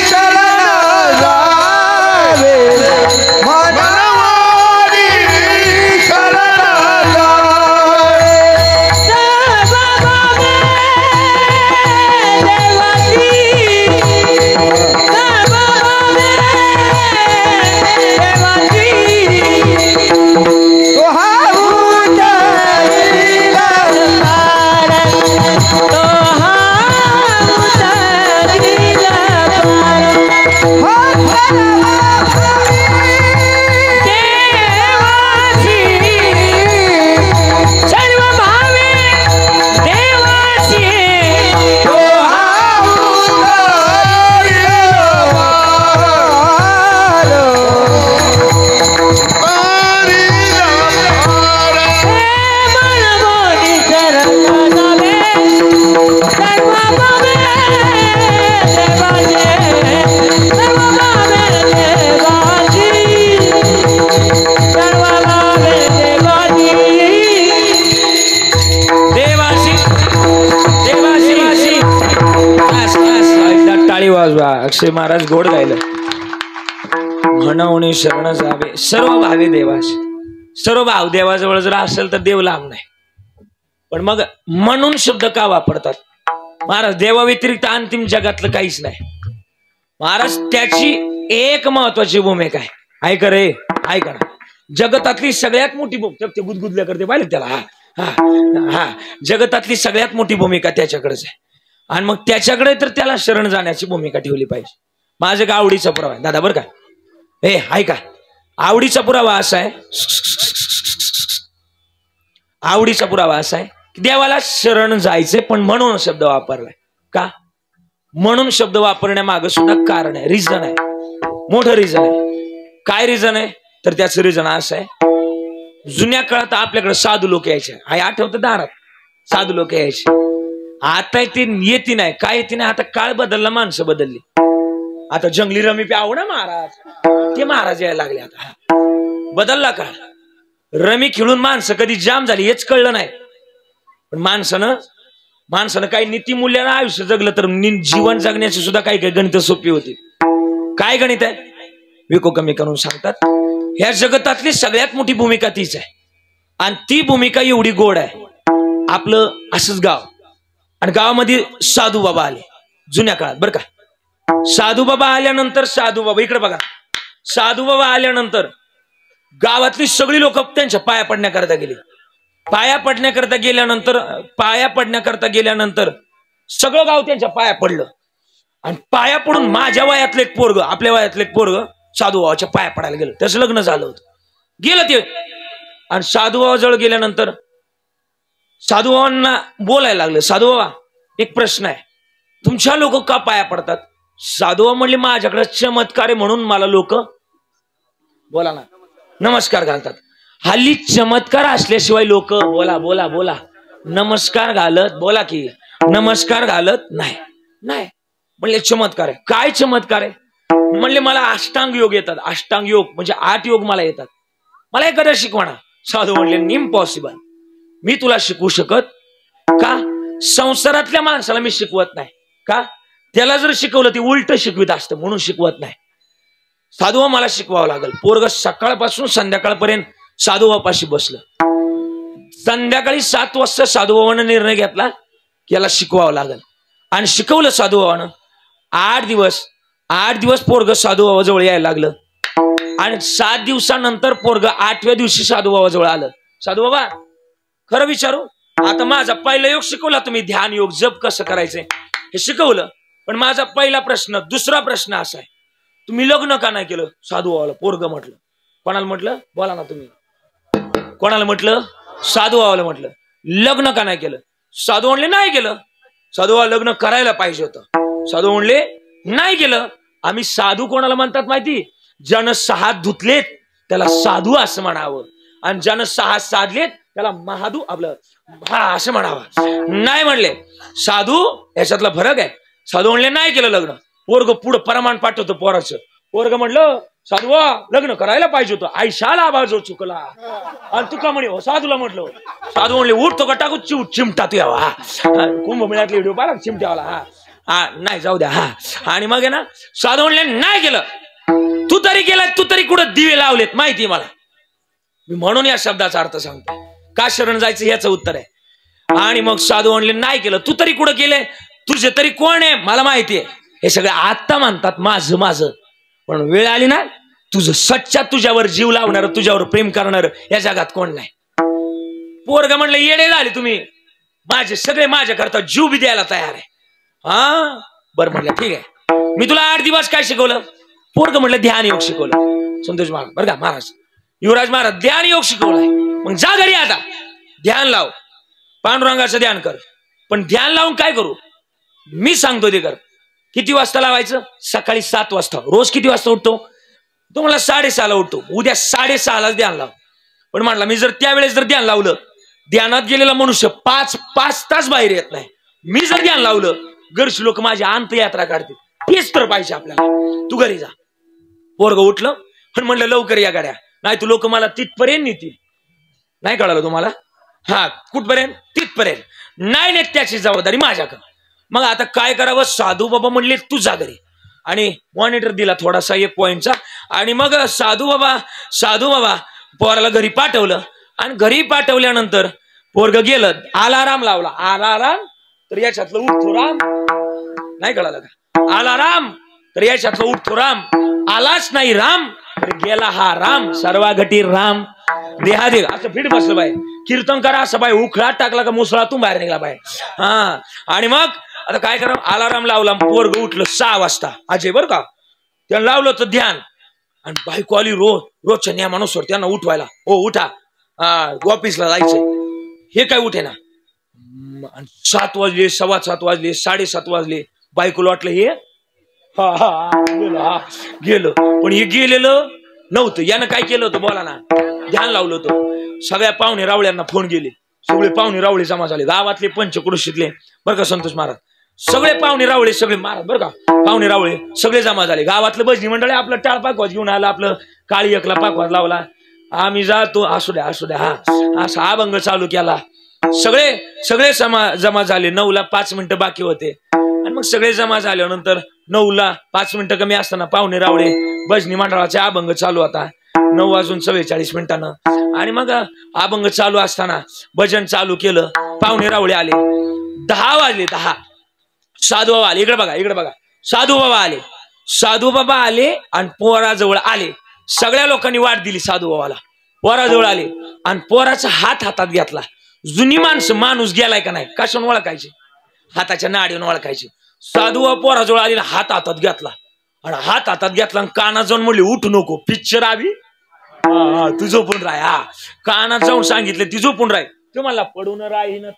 A: शरण अक्षय महाराज गोड गायलं. म्हणून शरण जावे सर्व भावे देवाशी. सर्व भाव देवाजवळ जर असेल तर देव लांब नाही. पण मग म्हणून शब्द का वापरतात महाराज? देवा व्यतिरिक्त अंतिम जगातलं काहीच नाही महाराज. त्याची एक महत्वाची भूमिका आहे. ऐका रे, ऐका ना. जगतातली सगळ्यात मोठी भूमिका ते गुदगुदल्या करते पाहिजे त्याला. हा हा हा जगतातली सगळ्यात मोठी भूमिका त्याच्याकडेच आहे. आणि मग त्याच्याकडे तर त्याला शरण जाण्याची भूमिका ठेवली पाहिजे. माझं का आवडीचा पुरावा आहे दादा बरं का. हे ऐका, आवडीचा पुरावा असा आहे, आवडीचा पुरावा असा आहे की देवाला शरण जायचे, पण म्हणून शब्द वापरलाय का? म्हणून शब्द वापरण्यामागे सुद्धा कारण आहे, रिझन आहे, मोठं रिझन आहे. काय रिझन आहे? तर त्याचं रिझन असं आहे, जुन्या काळात आपल्याकडे साधू लोक यायचे, आठवतं दारात साधू लोक यायचे. आता ती येती नाही, काय येते नाही. आता काळ बदलला, माणसं बदलली. आता जंगली रमी प्याव ना महाराज, ते महाराज यायला लागले. आता बदलला काळ. रमी खेळून माणसं कधी जाम झाली हेच कळलं नाही. पण माणसानं काही नीतिमूल्यानं आयुष्य जगलं तर जीवन जगण्याची सुद्धा काही काही गणित सोपी होती. काय गणित आहे? विको कमी करून सांगतात, ह्या जगतातली सगळ्यात मोठी भूमिका तीच आहे. आणि ती भूमिका एवढी गोड आहे. आपलं असंच गाव, आणि गावामध्ये साधू बाबा आले जुन्या काळात बरं का. साधू बाबा आल्यानंतर, साधू बाबा इकडे बघा, साधू बाबा आल्यानंतर गावातली सगळी लोक त्यांच्या पाया पडण्याकरता गेली. पाया पडण्याकरता गेल्यानंतर सगळं गाव त्यांच्या पाया पडलं. आणि पाया पडून माझ्या वयातलं एक पोरग, आपल्या वयातलं एक पोरग साधू बाबाच्या पाया पडायला गेलं. त्याचं लग्न झालं होतं, गेलं ते. आणि साधू बाबा जवळ गेल्यानंतर साधू बाबांना बोलायला लागलं, साधू बाबा एक प्रश्न आहे, तुमच्या लोक का पाया पडतात? साधू बाबा म्हणले, माझ्याकडे चमत्कार आहे म्हणून मला लोक बोला ना नमस्कार घालतात. हल्ली चमत्कार असल्याशिवाय लोक बोला बोला बोला नमस्कार घालत, बोला की नमस्कार घालत नाही. म्हणले चमत्कार आहे. काय चमत्कार आहे? म्हणले मला अष्टांग योग येतात. अष्टांग योग म्हणजे 8 योग मला येतात, मला एखादा शिकवणार. साधू म्हणले, इम्पॉसिबल, मी तुला शिकवू शकत का? संसारातल्या माणसाला मी शिकवत नाही का? त्याला जर शिकवलं ते उलट शिकवित असतं, म्हणून शिकवत नाही. साधू मला शिकवावं लागेल. पोरग सकाळपासून संध्याकाळपर्यंत साधू बापाशी बसलं. संध्याकाळी 7 वाजता साधू बाबांना निर्णय घेतला की याला शिकवावं लागेल. आणि शिकवलं साधू बाबानं. 8 दिवस पोरग साधू बाबा जवळ यायला लागलं. आणि 7 दिवसानंतर पोरग 8व्या दिवशी साधू बाबा जवळ आलं. साधू बाबा खरं विचारू, आता माझा पहिला योग शिकवला तुम्ही, ध्यान योग, जप कसं करायचंय हे शिकवलं. पण माझा पहिला प्रश्न, दुसरा प्रश्न असा आहे, तुम्ही लग्न का नाही केलं? साधू बाबाला पोरग म्हटलं. कोणाला म्हटलं? बोला ना तुम्ही. कोणाला म्हटलं? साधू बाबाला म्हटलं, लग्न का नाही केलं? साधू म्हणले नाही केलं. साधू बाबा लग्न करायला पाहिजे होतं. साधू म्हणले नाही केलं. आम्ही साधू कोणाला म्हणतात माहिती? ज्यानं 6 धुतलेत त्याला साधू असं म्हणावं, आणि ज्यानं 6 साधलेत त्याला महादू आपलं असं म्हणावं. नाही म्हणले साधू, याच्यातला फरक आहे. साधू म्हणले नाही केलं लग्न. पोरग पुढं प्रमाण पाठवतो पोराचं. पोरग म्हणलं, साधू लग्न करायला पाहिजे होतं, आयशाला आवाज चुकला. आणि तू का म्हणे हो? साधूला म्हटलं. साधू म्हणले, उठतो का टाकू चिमटा तू यावा. कुंभमेळ्यातले व्हिडिओ पाहिला चिमट्यावाला. हा नाही जाऊ द्या. आणि मग आहे ना, साधू म्हणले नाही केलं. तू तरी केला, तू तरी कुठं दिवे लावलेत माहिती मला. मी म्हणून या शब्दाचा अर्थ सांगतो. का शरण जायचं याचं उत्तर आहे. आणि मग साधू म्हणले नाही केलं. तू तरी कुठं केलंय? तुझे तरी कोण आहे मला माहिती आहे. हे सगळे आता म्हणतात माझं, पण वेळ आली ना, तुझं सच्चा तुझ्यावर जीव लावणार, तुझ्यावर प्रेम करणार या जगात कोण नाही. पोरग म्हणलं, येडे झाले तुम्ही, माझे सगळे माझ्या करता जीव बी द्यायला तयार आहे. बरं म्हणलं ठीक आहे. मी तुला 8 दिवस काय शिकवलं? पोरग म्हणलं ध्यान योग शिकवलं. संतोष महाराज बरं का, महाराज युवराज महाराज ध्यान योग शिकवलाय. मग जा घरी, आता ध्यान लाव, पांडुरंगाचं ध्यान कर. पण ध्यान लावून काय करू? मी सांगतो ते कर. किती वाजता लावायचं? सकाळी 7 वाजता. रोज किती वाजता उठतो? तो मला 6:30ला उठतो. उद्या 6:30लाच ध्यान लाव. पण म्हटलं मी जर त्यावेळेस जर ध्यान लावलं, ध्यानात गेलेला मनुष्य 5 तास बाहेर येत नाही. मी जर ध्यान लावलं, घरची लोक माझी अंतयात्रा काढतील. तेच तर पाहिजे आपल्याला. तू घरी जा. पोरग उठलं, पण म्हणलं लवकर या गाड्या, नाही तू लोक मला तिथपर्यंत नेतील. नाही कळालं तुम्हाला? कुठपर्यंत? तिथपर्यंत. नाही नेत त्याची जबाबदारी माझ्याकडे. मग आता काय करावं? साधू बाबा म्हणले तू जा घरी. आणि मॉनिटर दिला थोडासा 1 पॉइंटचा. आणि मग साधू बाबा पोराला घरी पाठवलं. आणि घरी पाठवल्यानंतर पोरग गेलं, अलाराम लावला. अलाराम तर याच्यातलं उठतो राम. नाही कळालं का? अलाराम तर याच्यातलं उठतो राम. आलाच नाही राम तर गेला हा राम. सर्वाघटी राम देहादेव असं फिट बसलं बाय. कीर्तन करा असं बाय. उखळा टाकला का मुसळातून बाहेर निघाला बाय. आणि मग आता काय करा? अलाराम लावला. पोरग उठलं 6 वाजता. अजय बरं का, त्याला लावलं तर ध्यान. आणि बायको आली रोजच्या नियमानुसार त्यांना उठवायला. हो उठा, ऑफिसला जायचंय. हे काय उठे ना. 7 वाजले, 7:15 वाजले, 7:30 वाजले. बायकोला वाटलं हे गेलं, पण हे गेलेलं नव्हतं. यानं काय केलं होतं बोला ना, ध्यान लावलं होतं. सगळ्या पाहुणे रावळ्यांना फोन गेले. सगळे पाहुणे रावळे जमा झाले, गावातले पंचक्रोशीतले बरं का संतोष महाराज. सगळे पाहुणे रावळे सगळे महाराज बरं का, पाहुणे रावळे सगळे जमा झाले. गावातलं भजनी मंडळ आपलं टाळ पाकवाज घेऊन आलं, आपलं काळी एकला पाकवाज लावला. आम्ही जातो, असू द्या असू द्या, हा असा अभंग चालू केला. सगळे जमा झाले. 9ला 5 मिनिटं बाकी होते आणि मग सगळे जमा झाल्यानंतर 9ला 5 मिनिटं कमी असताना पाहुणे रावळे भजनी मंडळाचे अभंग चालू होता. 9:44 आणि मग अभंग चालू असताना भजन चालू केलं. पाहुणे रावळे आले. 10 वाजले. 10 साधू बाबा आले. इकडे बघा साधू बाबा आले आणि पोराजवळ आले. सगळ्या लोकांनी वाट दिली साधू बाबाला. पोराजवळ आले आणि पोराचा हात हातात घेतला. जुनी माणसं माणूस गेलाय का नाही कशाने ओळखायचे, हाताच्या नाडीवर ओळखायचे. साधू बाबा पोराजवळ आले, हात हातात घेतला आणि हात हातात घेतला आणि कानात जाऊन म्हणले उठू नको, पिक्चर आवी तू झोपून राह. हा कानात जाऊन सांगितले ती झोपून राह. तुम्हाला पडून राही ना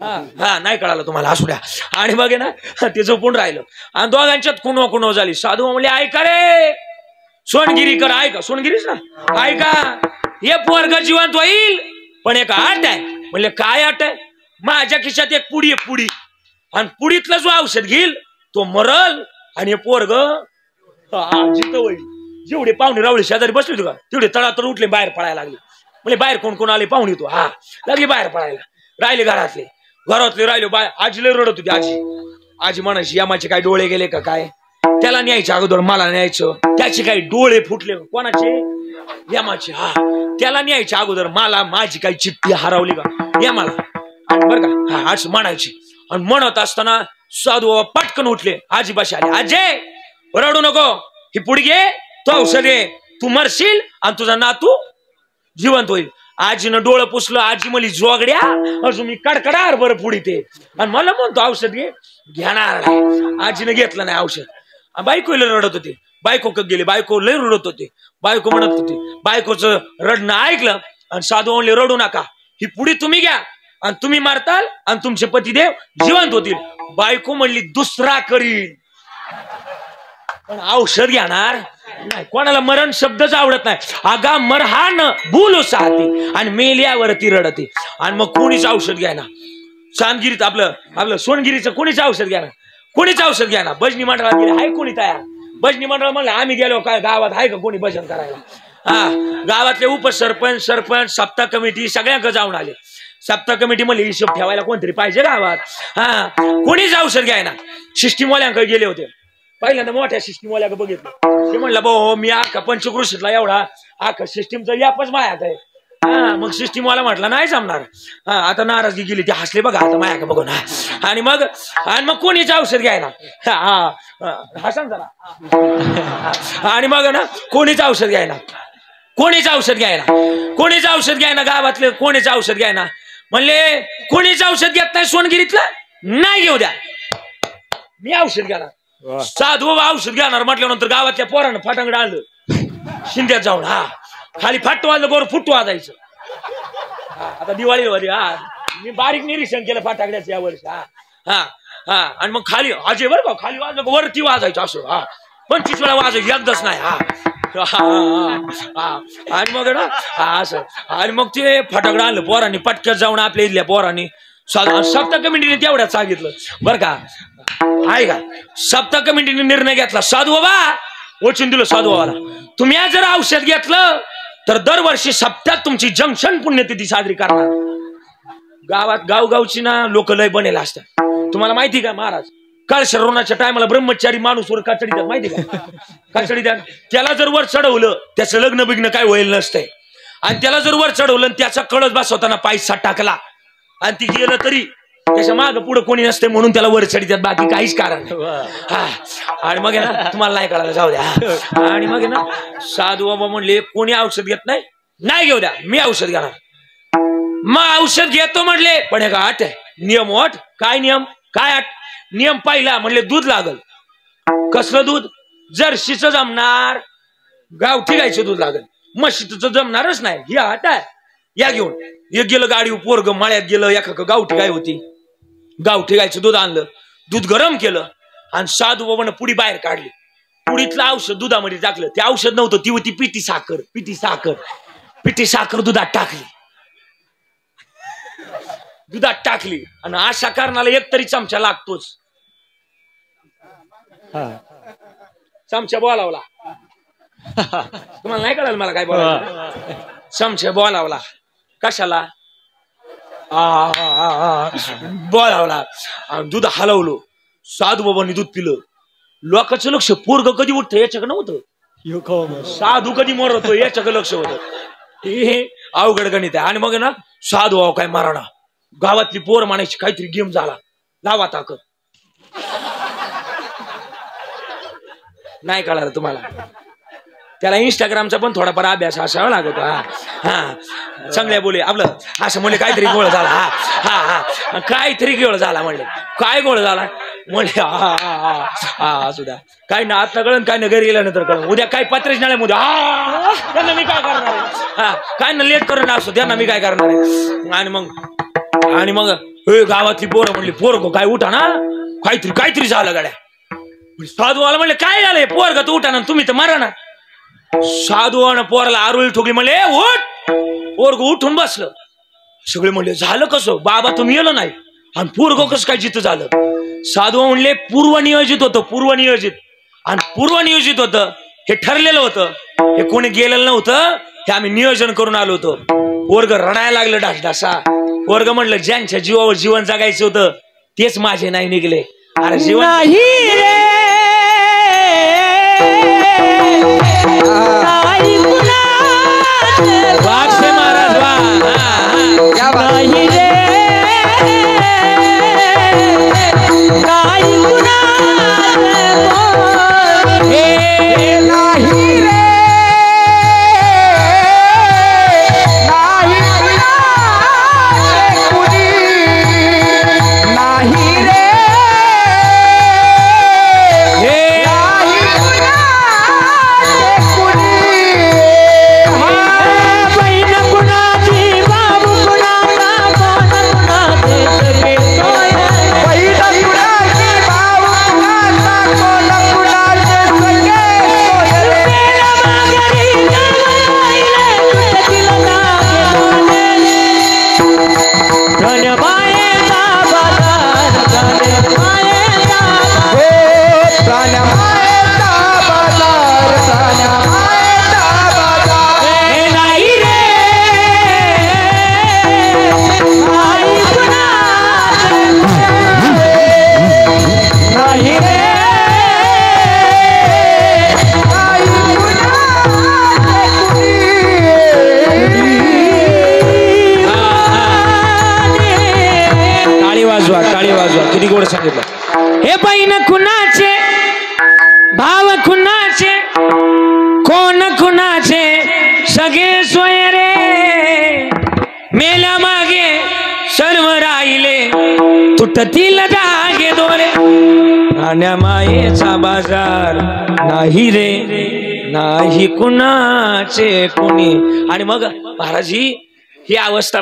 A: हा नाही कळालं तुम्हाला, असू द्या. आणि मग ना ते झोपून राहिलं आणि दोघांच्यात कुणव झाली. साधू म्हणले ऐका रे सोनगिरीकर, ऐका सोनगिरीच ना, ऐका हे पोरग जिवंत होईल पण एक आट आहे. म्हणले काय आट आहे. माझ्या खिशात एक पुडी आहे, पुडी, आणि पुडीतलं जो औषध घेईल तो मरल आणि हे पोरग जिथं होईल. जेवढे पाहुणे रावळे शेजारी बसले होते का तेवढे तळातळ उठले, बाहेर पळायला लागले. म्हणजे बाहेर कोण कोण आले पाहुणे तो लागले बाहेर पळायला. राहिले घरातले राहिले. आजीला रडत होती. आजी म्हणायची यामाचे काय डोळे गेले का काय, त्याला न्यायचं अगोदर मला न्यायचं. त्याचे काही डोळे फुटले, कोणाचे, यमाचे. त्याला न्यायच्या अगोदर मला माझी काही चिठ्ठी हरवली का यमाला, बरं का असं म्हणायची. आणि म्हणत असताना साधू बाबा पटकन उठले. आजीपाशी आले. आजे रडू नको, ही पुढे घे, तो औषध घे, तू मरशील आणि तुझा नातू जिवंत होईल. आजीनं डोळं पुसलं. आजी म्हणली जोगड्या अजून मी कडकडार बरं पुढे ते, आणि मला म्हणतो औषध घे, घेणार नाही. आजीनं घेतलं नाही औषध. बायको रडत होती. बायको गेली. बायको लय रडत होती. बायको म्हणत होती. बायकोचं रडणं ऐकलं आणि साधू म्हणले रडू नका, ही पुढे तुम्ही घ्या आणि तुम्ही मारताल आणि तुमचे पतिदेव जिवंत होतील. बायको म्हणली दुसरा करीन पण औषध घेणार नाही. कोणाला मरण शब्दच आवडत नाही. आगा मरहान बोलो साहते आणि मेल्यावरती रडते. आणि मग कोणीच औषध घ्यायना. चांदगिरीत आपलं सोनगिरीचं कोणीच औषध घ्यायना, कोणीच औषध घ्यायना. भजनी मंडळात गेले, हाय कोणी तयार. भजनी मंडळ म्हणलं आम्ही गेलो काय गावात आहे का कोणी भजन करायला. गावातले उपसरपंच, सरपंच, सप्ताह कमिटी सगळ्यांकडे जाऊन आले. सप्ताह कमिटी म्हणले हिशोब ठेवायला कोणतरी पाहिजे गावात. कोणीच औषध घ्यायना. सिस्टीमवाल्यांकडे गेले होते. पहिल्यांदा मोठ्या सिस्टीमवाल्याकडे बघितलं. ते म्हणलं भाऊ मी अख्खा पंचक्रोशीतला एवढा अख्खा सिस्टीमचा यापच मायात आहे. मग सिस्टीमवाला म्हटला नाही जमणार. आता नाराजगी गेली. ते हसले बघा आता माया का बघून. आणि मग कोणीच औषध घ्यायना. हसन जरा. आणि मग ना कोणीच औषध घ्यायना, कोणीच औषध घ्यायना. गावातले कोणीच औषध घ्यायना. म्हणले कोणीच औषध घेत नाही सोनगिरीतलं, नाही घेऊ द्या, मी औषध घेणार. साधू बाबा औषध घेणार म्हटल्यानंतर गावातल्या पोरानं फाटांगड आणलं शिंद्यात जाऊन. खाली फाट वाजलं बरोबर फुट वाजायचं. आता दिवाळीवर मी बारीक निरीक्षण केलं फाटाकड्याचं या वर्षी. आणि मग खाली अजय बरं का खाली वाजलं वरती वाजायचं असं. 25 वेळा वाजायचं एकदाच नाही. आणि मग ना असं. आणि मग ते फटाकडं आणलं पोरांनी पटक्यात जाऊन आपल्या इथल्या पोरांनी. सप्ताह कमिटीने तेवढ्यात सांगितलं बरं का, आहे का. सप्ताह कमिटीने निर्णय घेतला. साधू बाबा वचन दिलं साधू बाबाला, तुम्ही जर औषध घेतलं तर दरवर्षी सप्त्यात तुमची जंक्शन पुण्यतिथी साजरी करणार. गावात गावगावची ना लोक लय बनेल असतात. तुम्हाला माहिती का महाराज, काल शरोनाच्या टायमाला ब्रह्मचारी माणूस वर काचडी द्या माहिती का. काचडी द्या त्याला जर वर चढवलं त्याचं लग्न बिग्न काय होईल नसतंय. आणि त्याला जर वर चढवलं त्याचा कळस बसवताना पैसा टाकला आणि ती गेलं तरी त्याच्या माग पुढे कोणी नसते म्हणून त्याला वर चढी द्यात, बाकी काहीच कारण नाही. आणि मग ना तुम्हाला नाही कळायला जाऊ द्या. आणि मग ना साधू बाबा म्हणले कोणी औषध घेत नाही, नाही घेऊ द्या, मी औषध घेणार. मग औषध घेतो म्हणले पण एक अट आहे, नियम अट. काय नियम, काय अट. नियम पहिला म्हणले दूध लागल. कसलं दूध, जर्शीचं जमणार गावठी गायचं दूध लागल, म्हशीचं जमणारच नाही. ही आट आहे, या घेऊन. एक गेलं गाडी पोरग मळ्यात गेलं, एका गावठी गाय होती, गावठी गायचं दूध आणलं, दूध गरम केलं आणि साधू बाबांना पुडी बाहेर काढली. पुडीतलं औषध दुधामध्ये टाकलं. ते औषध नव्हतं, ती होती पिठी साखर. पिठी साखर दुधात टाकली, आणि अशा कारणाला एक तरी चमचा लागतोच. चमचा बोलावला. तुम्हाला नाही कळालं मला काय बोलावला? चमचा बोलावला. कशाला? बोलावला. दूध हलवलं. साधू बाबांनी दूध पिलं. लोकांचं लक्ष पोरग कधी उठतं याच्याकडे नव्हतं, साधू कधी मरतो याच्याकडे लक्ष होतं. हे अवघड गणित आहे. आणि मग ना साधू भाऊ काय माराणा, गावातली पोर मानायची काहीतरी गेम झाला, लावा ताकद. नाही कळालं तुम्हाला? त्याला इंस्टाग्रामचा पण थोडाफार अभ्यास असावा लागतो. हा चांगल्या बोले आपलं असं म्हणले काहीतरी गोळ झाला. हा काहीतरी गोळ झाला म्हणले. काय गोळ झाला म्हणले? हा सुद्धा काय ना आता कळण, काय ना घरी गेल्यानंतर कळण. उद्या काय पत्रेच नाही उद्या त्यांना मी काय करणार आहे. हा काय ना लेट करून असतो त्यांना मी काय करणार आहे. आणि मग गावातली पोरं म्हणली पोरगो काय उठा ना, काहीतरी झालं गाड्या. साधू आला म्हणले काय झालंय पोरग तू उठा ना, तुम्ही तर मारा ना. साधू पोराला आरोळी ठोकली, म्हणले उठ. पोरग उठून बसलं. सगळे म्हणले झालं कसं बाबा, तुम्ही येलो नाही आणि पोरग कसं काय जिथं झालं? साधू म्हणले पूर्वनियोजित होतं, पूर्वनियोजित. आणि पूर्वनियोजित होतं हे ठरलेलं होतं, हे कोणी गेलेलं नव्हतं, हे आम्ही नियोजन करून आलो होतो. पोरग रडायला लागलं ढासढासा. पोरग म्हणलं ज्यांच्या जीवावर जीवन जगायचं होतं तेच माझे नाही निघले. अरे जीवन
B: नाही रे,
A: वाघसे महाराज वा.
B: नाही रे, काही नाही रे,
A: किती गोड सांगितलं.
B: हे बहीण कुणाचे, भाव कुणाचे, कोण कुणाचे, सगळे सोयरे. मेल्या मागे सर्व राहिले, तुटतील धागे दोरे.
A: राण्या मायेचा बाजार नाही रे, नाही कुणाचे कोणी. आणि मग महाराज ही अवस्था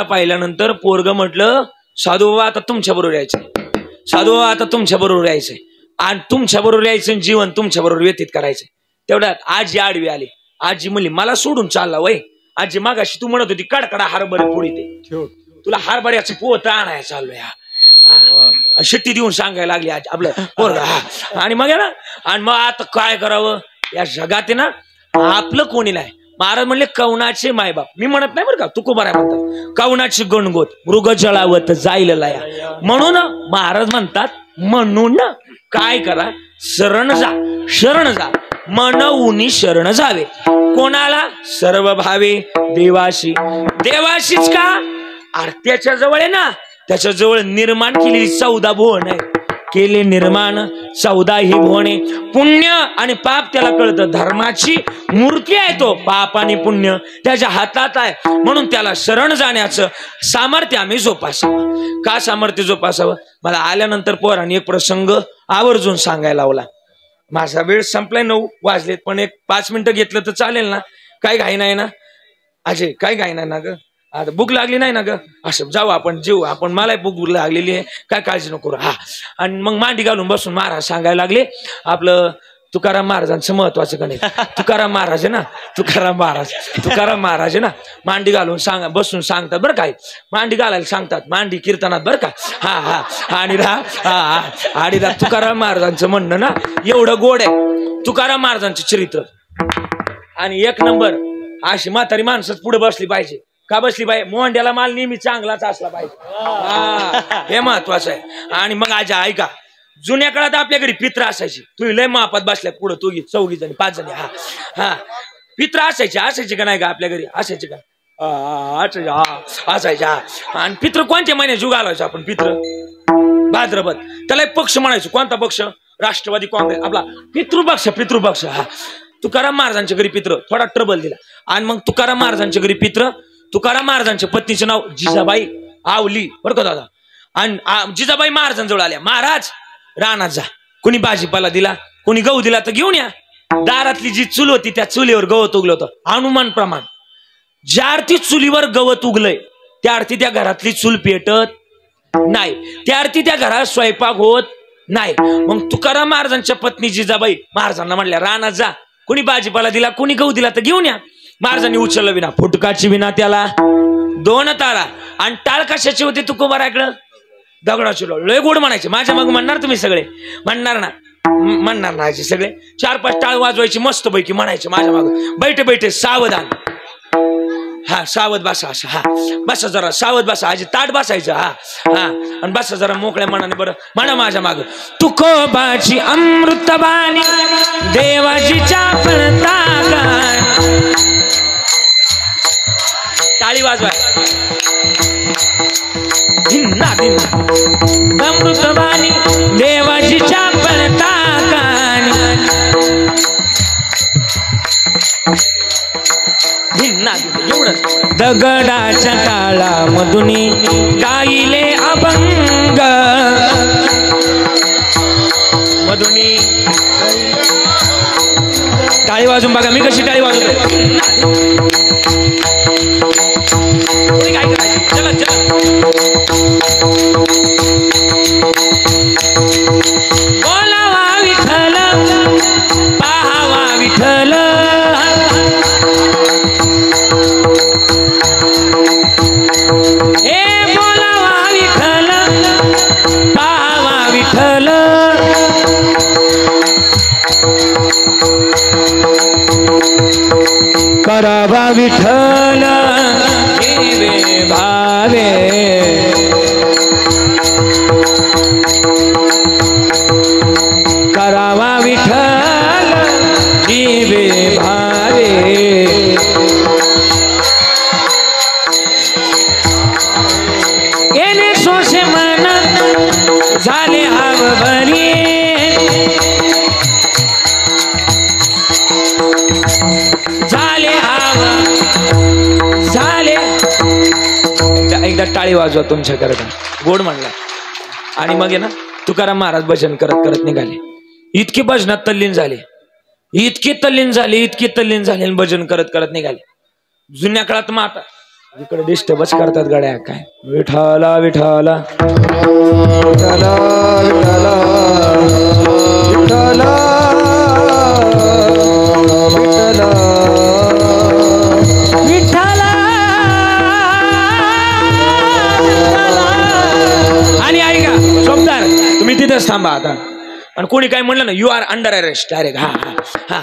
A: पाहिल्यानंतर पोरग म्हटलं साधू बाबा आता तुमच्या बरोबर यायचंय, साधू बाबा आता तुमच्या बरोबर यायचंय, आणि तुमच्या बरोबर यायचं, जीवन तुमच्या बरोबर व्यतीत करायचंय. तेवढ्यात आजी आडवी आली. आजी म्हणली मला सोडून चालला वय. आजी मागाशी तू म्हणत होती कडकडा हरभरे पोळी ते, तुला हरभऱ्याचं पोत आणायला चाललोय. शिट्टी देऊन सांगायला लागली आजी आपलं पोरगा. आणि मग ना, आणि मग आता काय करावं या जगात आहे ना, आपलं कोणी नाही. महाराज म्हणले कवनाचे मायबाप. मी म्हणत नाही बरं का, तुकोबा म्हणतात कवनाची गणगोत मृग जळावत जाईल लाया. म्हणून महाराज म्हणतात म्हणून काय करा, शरण जा मन उनी शरण जावे. कोणाला? सर्व भावे देवाशी. देवाशीच का? त्याच्या जवळ आहे ना, त्याच्या जवळ निर्माण केलेली 14 भुवन आहे. केले निर्माण 14 ही भुवने. पुण्य आणि पाप त्याला कळतं. धर्माची मूर्ती आहे तो. पाप आणि पुण्य त्याच्या हातात आहे. म्हणून त्याला शरण जाण्याचं सामर्थ्य आम्ही जोपासावं. का सामर्थ्य जोपासावं? मला आल्यानंतर पोरांनी एक प्रसंग आवर्जून सांगायला लावला. माझा वेळ संपलाय 9 वाजलेत पण एक 5 मिनिटं घेतलं तर चालेल ना काय घाई नाही ना अजय काय घाई नाही ना ग आता भूक लागली नाही ना ग असं जाऊ आपण जेऊ आपण मला भूक लागलेली आहे काय काळजी नको हा आणि मग मांडी घालून बसून महाराज सांगायला लागले आपलं तुकाराम महाराजांचं महत्वाचं का नाही तुकाराम महाराज आहे ना तुकाराम महाराज आहे ना मांडी घालून बसून सांगतात बरं काय मांडी घालायला सांगतात मांडी कीर्तनात बरं का हा हा आणि तुकाराम महाराजांचं म्हणणं ना एवढं गोड आहे तुकाराम महाराजांचं चरित्र आणि 1 नंबर अशी म्हातारी माणसंच पुढे बसली पाहिजे का बसली पाहिजे मोंड्याला माल नेहमी चांगलाच असला पाहिजे हे महत्वाचं आहे आणि मग आज ऐका जुन्या काळात आपल्या घरी पित्र असायची तुम्ही लय मापात बसल्यात पुढे 2 जणी 5 जणी हा हा पित्र असायचे का नाही का आपल्या घरी असायचे का असायचे हा आणि पित्र कोणत्या महिन्यात जीव घालायचो आपण पित्र भाद्रपद त्याला एक पक्ष म्हणायचो कोणता पक्ष राष्ट्रवादी काँग्रेस आपला पितृपक्ष हा तुकाराम महाराजांच्या घरी पित्र थोडा ट्रबल दिला आणि मग तुकाराम महाराजांच्या घरी पित्र तुकाराम महाराजांच्या पत्नीचं नाव जिजाबाई आवली बरं का दादा आणि जिजाबाई महाराजांजवळ आल्या महाराज रानात जा कुणी भाजीपाला दिला कुणी गहू दिला तर घेऊन या दारातली जी चूल होती त्या चुलीवर गवत उगलं होतं अनुमान प्रमाण ज्या अर्थी चुलीवर गवत उगलंय त्या अर्थी त्या घरातली चूल पेटत नाही त्या अर्थी त्या घरात स्वयंपाक होत नाही मग तुकाराम महाराजांच्या पत्नी जिजाबाई महाराजांना म्हणल्या रानात जा कुणी भाजीपाला दिला कुणी गहू दिला तर घेऊन या महाराजांनी उचललं विना फुटकाची विना त्याला 2 तारा आणि टाळ कशाची होती तुकोबाराकडं दगडाची लय गोड म्हणायचे माझ्या मग म्हणणार तुम्ही सगळे म्हणणार ना सगळे 4-5 टाळ वाजवायची मस्त पैकी म्हणायचे माझ्या माग बैठे सावधान हा सावध बसा असं हा बसा जरा सावध बसा आजी ताट बसायचं हा हा आणि बसा जरा मोकळ्या मनाने बरं म्हणा माझ्या माग तुकोबाची अमृतबाणी देवाजीच्या पणता टाळी वाजवाय अमृतबाणी देवाजीच्या पणता एवढं दगडाच्या टाळामधून गाईले अभंग मधुनी टाळी वाजून बघा मी कशी टाळी वाजवते काय करायचं चला बोलावा विठ्ठल पाहावा विठ्ठल करावा विठ्ठल जीवे भावे करावा विठ्ठल जीवे भावे येणे सोसे मन झाले हव भरी एकदा टाळी वाजवा तुमच्या करता गोड म्हणला आणि मग आहे ना तुकाराम महाराज भजन करत करत निघाले इतके भजनात तल्लीन झाले इतके तल्लीन झाले आणि भजन करत करत निघाले जुन्या काळात मग आता इकडे डिस्टर्बच करतात गड्या काय विठाला विठाला विठाला विठाला विठाला विठाला आणि ऐका सोमदार तुम्ही तिथेच थांबा आता आणि कोणी काय म्हणलं ना you are under arrest direct हा हा हा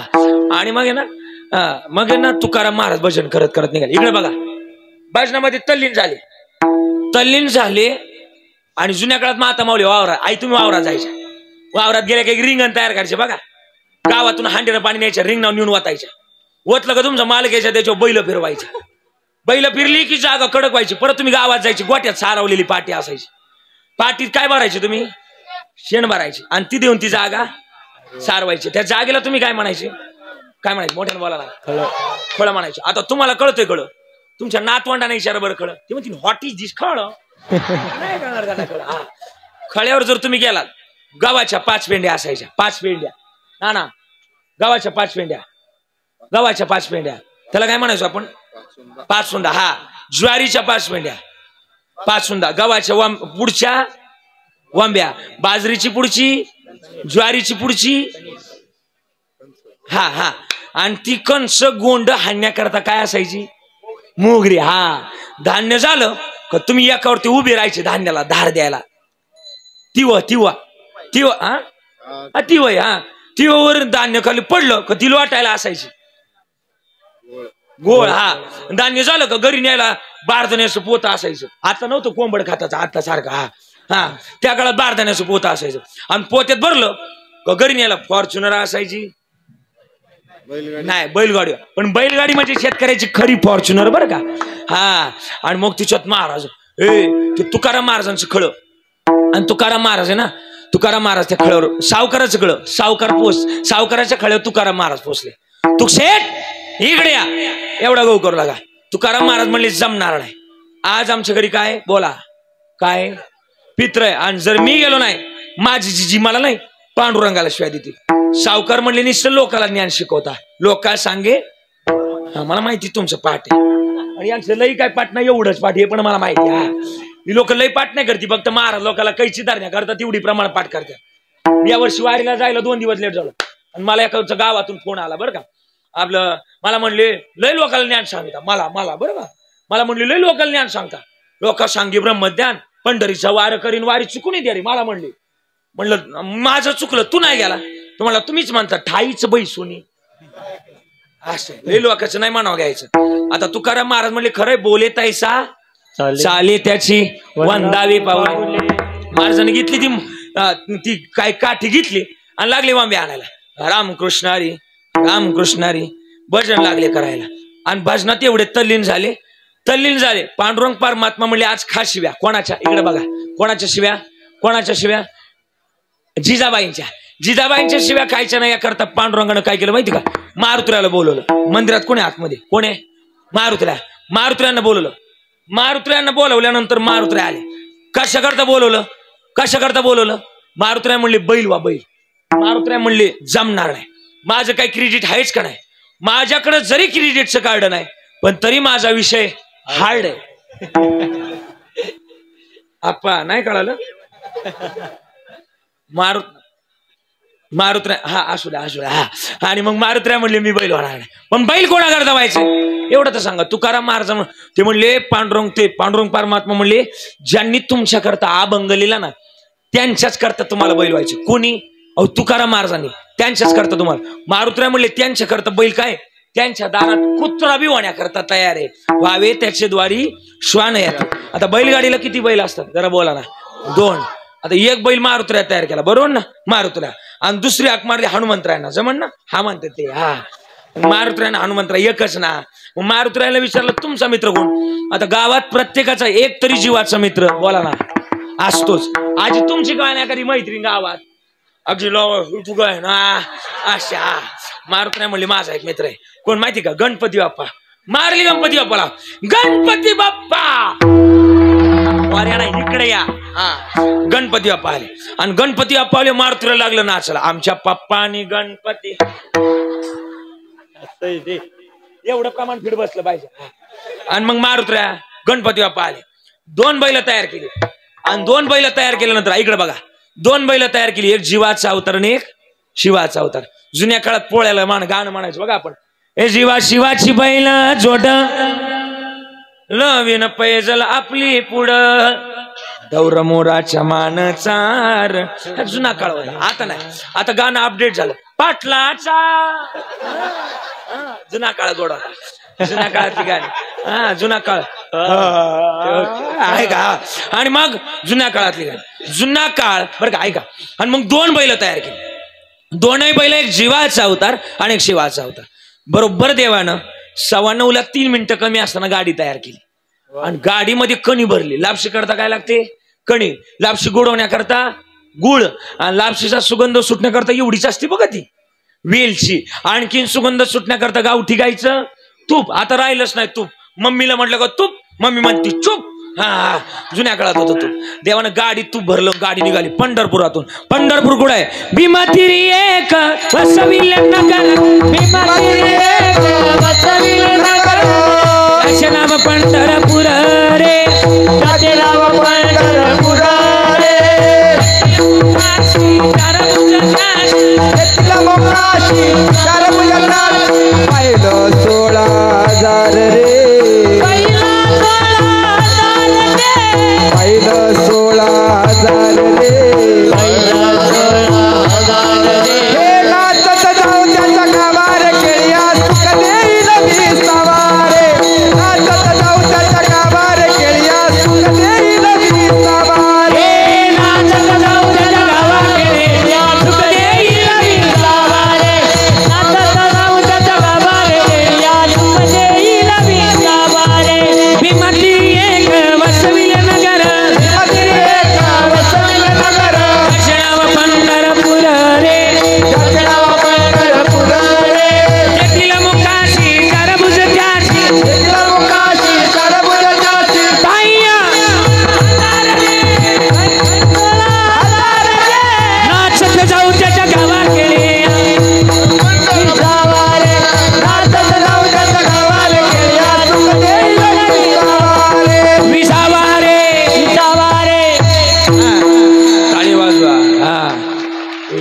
A: आणि मग आहे ना तुकाराम महाराज भजन करत करत निघाले इकडे बघा भजनामध्ये तल्लीन झाले आणि जुन्या काळात माता माऊली वावरात आई तुम्ही वावरात जायच्या वावरात गेल्या काही रिंगण तयार करायचे बघा गावातून हांडीनं पाणी न्यायच्या रिंगणावर नेऊन वाचायच्या ओतलं का तुमचा मालक यायचा त्याच्यावर बैल फिरवायच्या बैल फिरली की जागा कडक व्हायची परत तुम्ही गावात जायची गोट्यात सारवलेली पाटी असायची पाटीत काय भरायची तुम्ही शेण भरायची आणि ती देऊन ती जागा सारवायची त्या जागेला तुम्ही काय म्हणायचे मोठ्यानं बोलायला खळ म्हणायचे आता तुम्हाला कळतोय कळ तुमच्या नातवंडाने इशारा बरं कळ ते म्हणतील व्हॉट इज दिस खळ नाही कळणार खळ्यावर जर तुम्ही गेलात गव्हाच्या 5 पेंड्या असायच्या 5 पेंड्या ना गव्हाच्या 5 पेंड्या, गव्हाच्या 5 पेंड्या, त्याला काय म्हणायचो आपण? 5 सुंदा. हा, ज्वारीच्या 5 पेंड्या, 5 सुंदा, गव्हाच्या पुढच्या वांब्या, बाजरीची पुढची, ज्वारीची पुढची. हा हा, आणि ती कणस गोंड हाणण्याकरता काय असायची? मोगरी. हा, धान्य झालं का तुम्ही एकावरती उभे राहायचे धान्याला धार द्यायला. तिव तिव तिव हा तिव हा, तिववर धान्य खाली पडलं का ती लोटायला असायची गोळ. हा, धान्य झालं का घरी न्यायला बारदाण्याचं पोत असायचं. आता नव्हतं कोंबड खाताचं आता सारखं. हा हा, त्या काळात बारदाण्याचं पोत असायचं. आणि पोत्यात भरलं का घरी न्यायला फॉर्च्युनर असायची. नाही, बैलगाडी. पण बैलगाडी म्हणजे शेतकऱ्याची खरी फॉर्च्युनर बरं का. हा, आणि मग तिच्यात महाराज ते तुकाराम महाराजांचं खळ. आणि तुकाराम महाराज आहे ना, तुकाराम महाराज त्या खळ्यावर, सावकाराचं खळ, सावकाराच्या खळ्यावर तुकाराम महाराज पोचले. तू शेठ इकडे या, एवढा गहू करू लागा. तुकाराम महाराज म्हणले जमणार नाही, आज आमच्या घरी काय बोला काय पित्र आहे, आणि जर मी गेलो नाही माझी जी मला नाही पांडुरंगाला शिवाय देते. सावकार म्हणले निश्चित लोकाला ज्ञान शिकवता, लोक काय सांगे मला माहिती तुमचं पाठ आहे, आणि यांचं लई काय पाठ नाही, एवढंच पाठ हे पण मला माहिती. हा, ही लोक लई पाठ नाही करते, फक्त महाराज लोकांना कैची धारण्या करतात तेवढी प्रमाण पाठ करतात. या वर्षी वारीला जायला 2 दिवस लेट झालं, आणि मला एका गावातून फोन आला बरं का. आपलं मला म्हणले लय लोकांना ज्ञान सांगता, मला बरं का, मला म्हणले लय लोकांना ज्ञान सांगता, लोक सांगे ब्रह्मज्ञान, पंढरीचा वार करीन वारी चुकून द्या रे. मला म्हणले, म्हणलं माझं चुकलं, तू नाही गेला, तुम्हाला तुम्हीच म्हणता ठाईच बाई सोनी. असं लय लोकांचं नाही म्हणावं घ्यायचं. आता तुकाराम महाराज म्हणले खरंय बोले तैसा चाले त्याची वंदावे पावले. महाराजांनी घेतली ती काय काठी घेतली आणि लागले वांबे आणायला. रामकृष्ण हरी रामकृष्ण हरी भजन लागले करायला. आणि भजनात एवढे तल्लीन झाले. पांडुरंग परमात्मा म्हणले आज खा शिव्या. कोणाच्या? इकडे बघा, कोणाच्या शिव्या? जिजाबाईंच्या शिव्या खायच्या नाही याकरता पांडुरंगानं काय केलं माहिती का? मारुतीला बोलवलं. मंदिरात कोणी आतमध्ये? कोण आहे? मारुतीला बोलवलं. मारुतीला बोलवल्यानंतर मारुती आले. कशाकरता बोलवलं? मारुती म्हणले बैल वा बैल. मारुती म्हणले जमणार नाही, माझं काही क्रेडिट आहेच का नाही, माझ्याकडे जरी क्रेडिटचं कार्ड नाही पण तरी माझा विषय हार्ड आहे. आप्पा नाही कळालं? मारुती हा असू द्या. हा, आणि मग मारुती म्हणले मी बैल होणार नाही, पण बैल कोणाकरता व्हायचं एवढं तर सांगा. तुकाराम महाराज ते म्हणले पांडुरंग परमात्मा म्हणले ज्यांनी तुमच्याकरता अभंग लिहिला ना त्यांच्याच करता तुम्हाला बैल व्हायचे. कोणी? अहो तुकाराम महाराजांनी, त्यांच्याच करता तुम्हाला. मारुती म्हणले त्यांच्या करता बैल काय? त्यांच्या दारात कुत्रा बी होण्याकरता तयार आहे, व्हावे त्याचे द्वारी श्वान येतात. आता बैलगाडीला किती बैल असतात जरा बोला ना? 2. आता एक बैल मारुतीला तयार केला बरोबर ना मारुतीला, आणि दुसरी हाक मारली हनुमंतरायांना. जमन ना? हा म्हणते ते. हा, मारुतीरायना हनुमंतराय एकच ना. मारुतीरायला विचारलं तुमचा मित्र कोण? आता गावात प्रत्येकाचा एक तरी जीवाचा मित्र बोला ना असतोच. आजी तुमची काय नाही कधी मैत्रीण गावात? अगदी तू काय ना अशा. मारुती म्हणली माझा एक मित्र आहे, कोण माहिती का? गणपती बाप्पा. मारली गणपती बाप्पाला. गणपती बाप्पा इकडे या. हा, गणपती बाप्पा आले, आणि गणपती बाप्पा आले मारुतीला लागलं नाचला. आमच्या पप्पानी गणपती एवढं प्रमाण फिट बसलं पाहिजे. आणि मग मारुतीला गणपती बाप्पा आले. 2 बैल तयार केली, आणि 2 बैल तयार केल्यानंतर इकडे बघा 2 बैल तयार केली, एक जीवाचा अवतार आणि एक शिवाचा अवतार. जुन्या काळात पोळ्याला गाणं म्हणायचं बघा आपण, हे जीवा शिवाची बैल जोड लवीन पैजल आपली पुढं दौर मोराच्या मानचार. जुना काळ होता, आता नाही. आता गाणं अपडेट झालं. पाटलाचा जुना काळ गोड होता, जुना काळातली गाणी. हा, जुना काळ आहे का? आणि मग जुन्या काळातली गाणी, जुना काळ बरं का, ऐका. आणि मग 2 बैल तयार केली. 2ही बैल, एक जीवाचा अवतार आणि एक शिवाचा अवतार. बरोबर देवानं 9:15 3 मिनिटं कमी असताना गाडी तयार केली, आणि गाडीमध्ये कणी भरली. लापशी करता काय लागते? कणी. लापशी गोडवण्याकरता गुळ, आणि लापशीचा सुगंध सुटण्याकरता एवढीच असते बघा ती वेलची. आणखीन सुगंध सुटण्याकरता गावठी गाईचं तूप. आता राहिलंच नाही तूप. मम्मीला म्हटलं का तूप, मम्मी म्हणते चूप. हा जुन्या काळात होतो तू देवानं गाडी तू भरलं गाडी निघाली पंढरपुरातून पंढरपूर कुठं आहे भीमातिरी एक वसविल नगर भीमातिरी एक वसविल नगर त्याचे नाव पंढरपूर रे त्याचे नाव पंढरपूर रे
B: पहिलं 16,000 रे पहिलं 16,000 रे हे नाचत जाऊ त्याच्या गावार केळ्या सुख देईल विसावारे नाचत जाऊ त्याच्या गावार केळ्या सुख देईल विसावारे
A: नाचत जाऊ त्याच्या गावात केळ्या सुख देईल विसावारे नाचत जाऊ त्याच्या गावात केळ्या सुख देईल विसावारे भीमाती एक वसविल नगर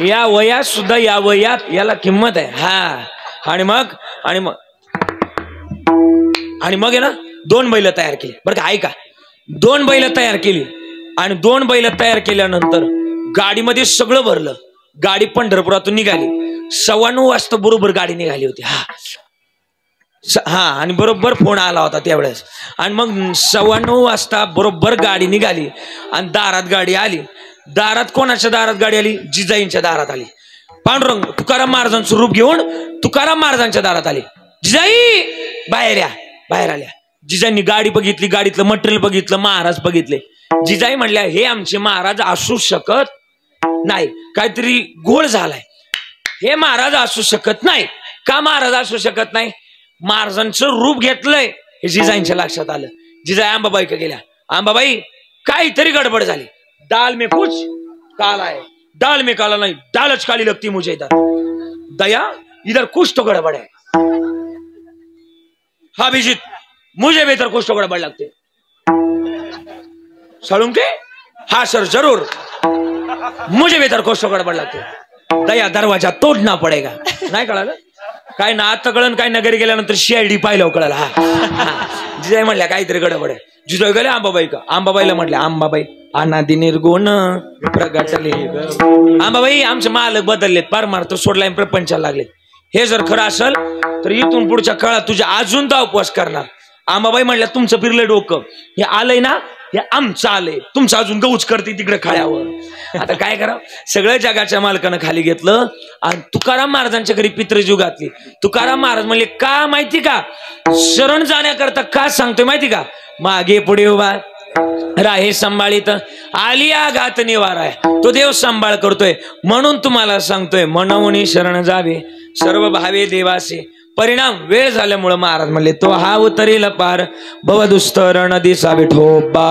A: या वयात सुद्धा या वयात याला किंमत आहे हा आणि मग आहे ना 2 बैल तयार केली बरं का ऐका 2 बैल तयार केली आणि 2 बैल तयार केल्यानंतर गाडीमध्ये सगळं भरलं गाडी पंढरपुरातून निघाली 9:15 वाजता बरोबर गाडी निघाली होती हा आणि बरोबर फोन आला होता त्यावेळेस आणि मग 9:15 वाजता बरोबर गाडी निघाली आणि दारात गाडी आली दारात कोणाच्या दारात गाडी आली जिजाईंच्या दारात आली पांडुरंग तुकाराम महाराजांचं रूप घेऊन तुकाराम महाराजांच्या दारात आली जिजाई बाहेर आल्या जिजाईंनी गाडी बघितली गाडीतलं मटेरियल बघितलं महाराज बघितले जिजाई म्हणल्या हे आमचे महाराज असू शकत नाही काहीतरी घोळ झालाय हे महाराज असू शकत नाही का महाराज असू शकत नाही महाराजांचं रूप घेतलंय हे जिजाईंच्या लक्षात आलं जिजाई आंबाबाईकडे गेल्या आंबाबाई काहीतरी गडबड झाली दाल में कुछ काला है दाल में काला नहीं दालच काली लगती मुझे इधर दया इधर कुछ तो गड़बड़ है हाँ अभिजीत मुझे भी इधर कुछ तो गड़बड़ लगते साळुंके हाँ सर जरूर मुझे भी इधर कुछ तो गड़बड़ लगते दया दरवाजा तोडना पडेगा नाही कळालं काय ना आता कळण काय नगरी गेल्यानंतर CID पाहिलं कळलं हा जिजाई म्हणल्या काहीतरी गडबड आहे जिजाई गेले आंबाबाई का आंबाबाईला म्हटल्या आंबाबाई अनादि निर्गुण प्रगटले आंबाबाई आमचे मालक बदललेत परमार्थ सोडलाय प्रपंचाला लागले हे जर खरं असेल तर इथून पुढच्या काळात तुझ्या अजून दा उपवास करणार आंबाबाई म्हणल्या तुमचं फिरलंय डोकं हे आलंय ना हे आमचं आलंय तुमचं अजून गौच करते तिकडे खाळ्यावर आता काय करा सगळं जगाच्या मालकानं खाली घेतलं आणि तुकाराम महाराजांच्या घरी पितृजीव घातली तुकाराम महाराज म्हणले का माहिती का शरण जाण्याकरता का सांगतोय माहिती का मागे पुढे उभा राहे संभाळीत आली आघात निवारा आहे तो देव सांभाळ करतोय म्हणून तुम्हाला सांगतोय म्हणून शरण जावे सर्व भावे देवासे परिणाम वेळ झाल्यामुळे महाराज म्हणले तो हा उतरेल पार भवदुस्तर नदी सावे ठोपा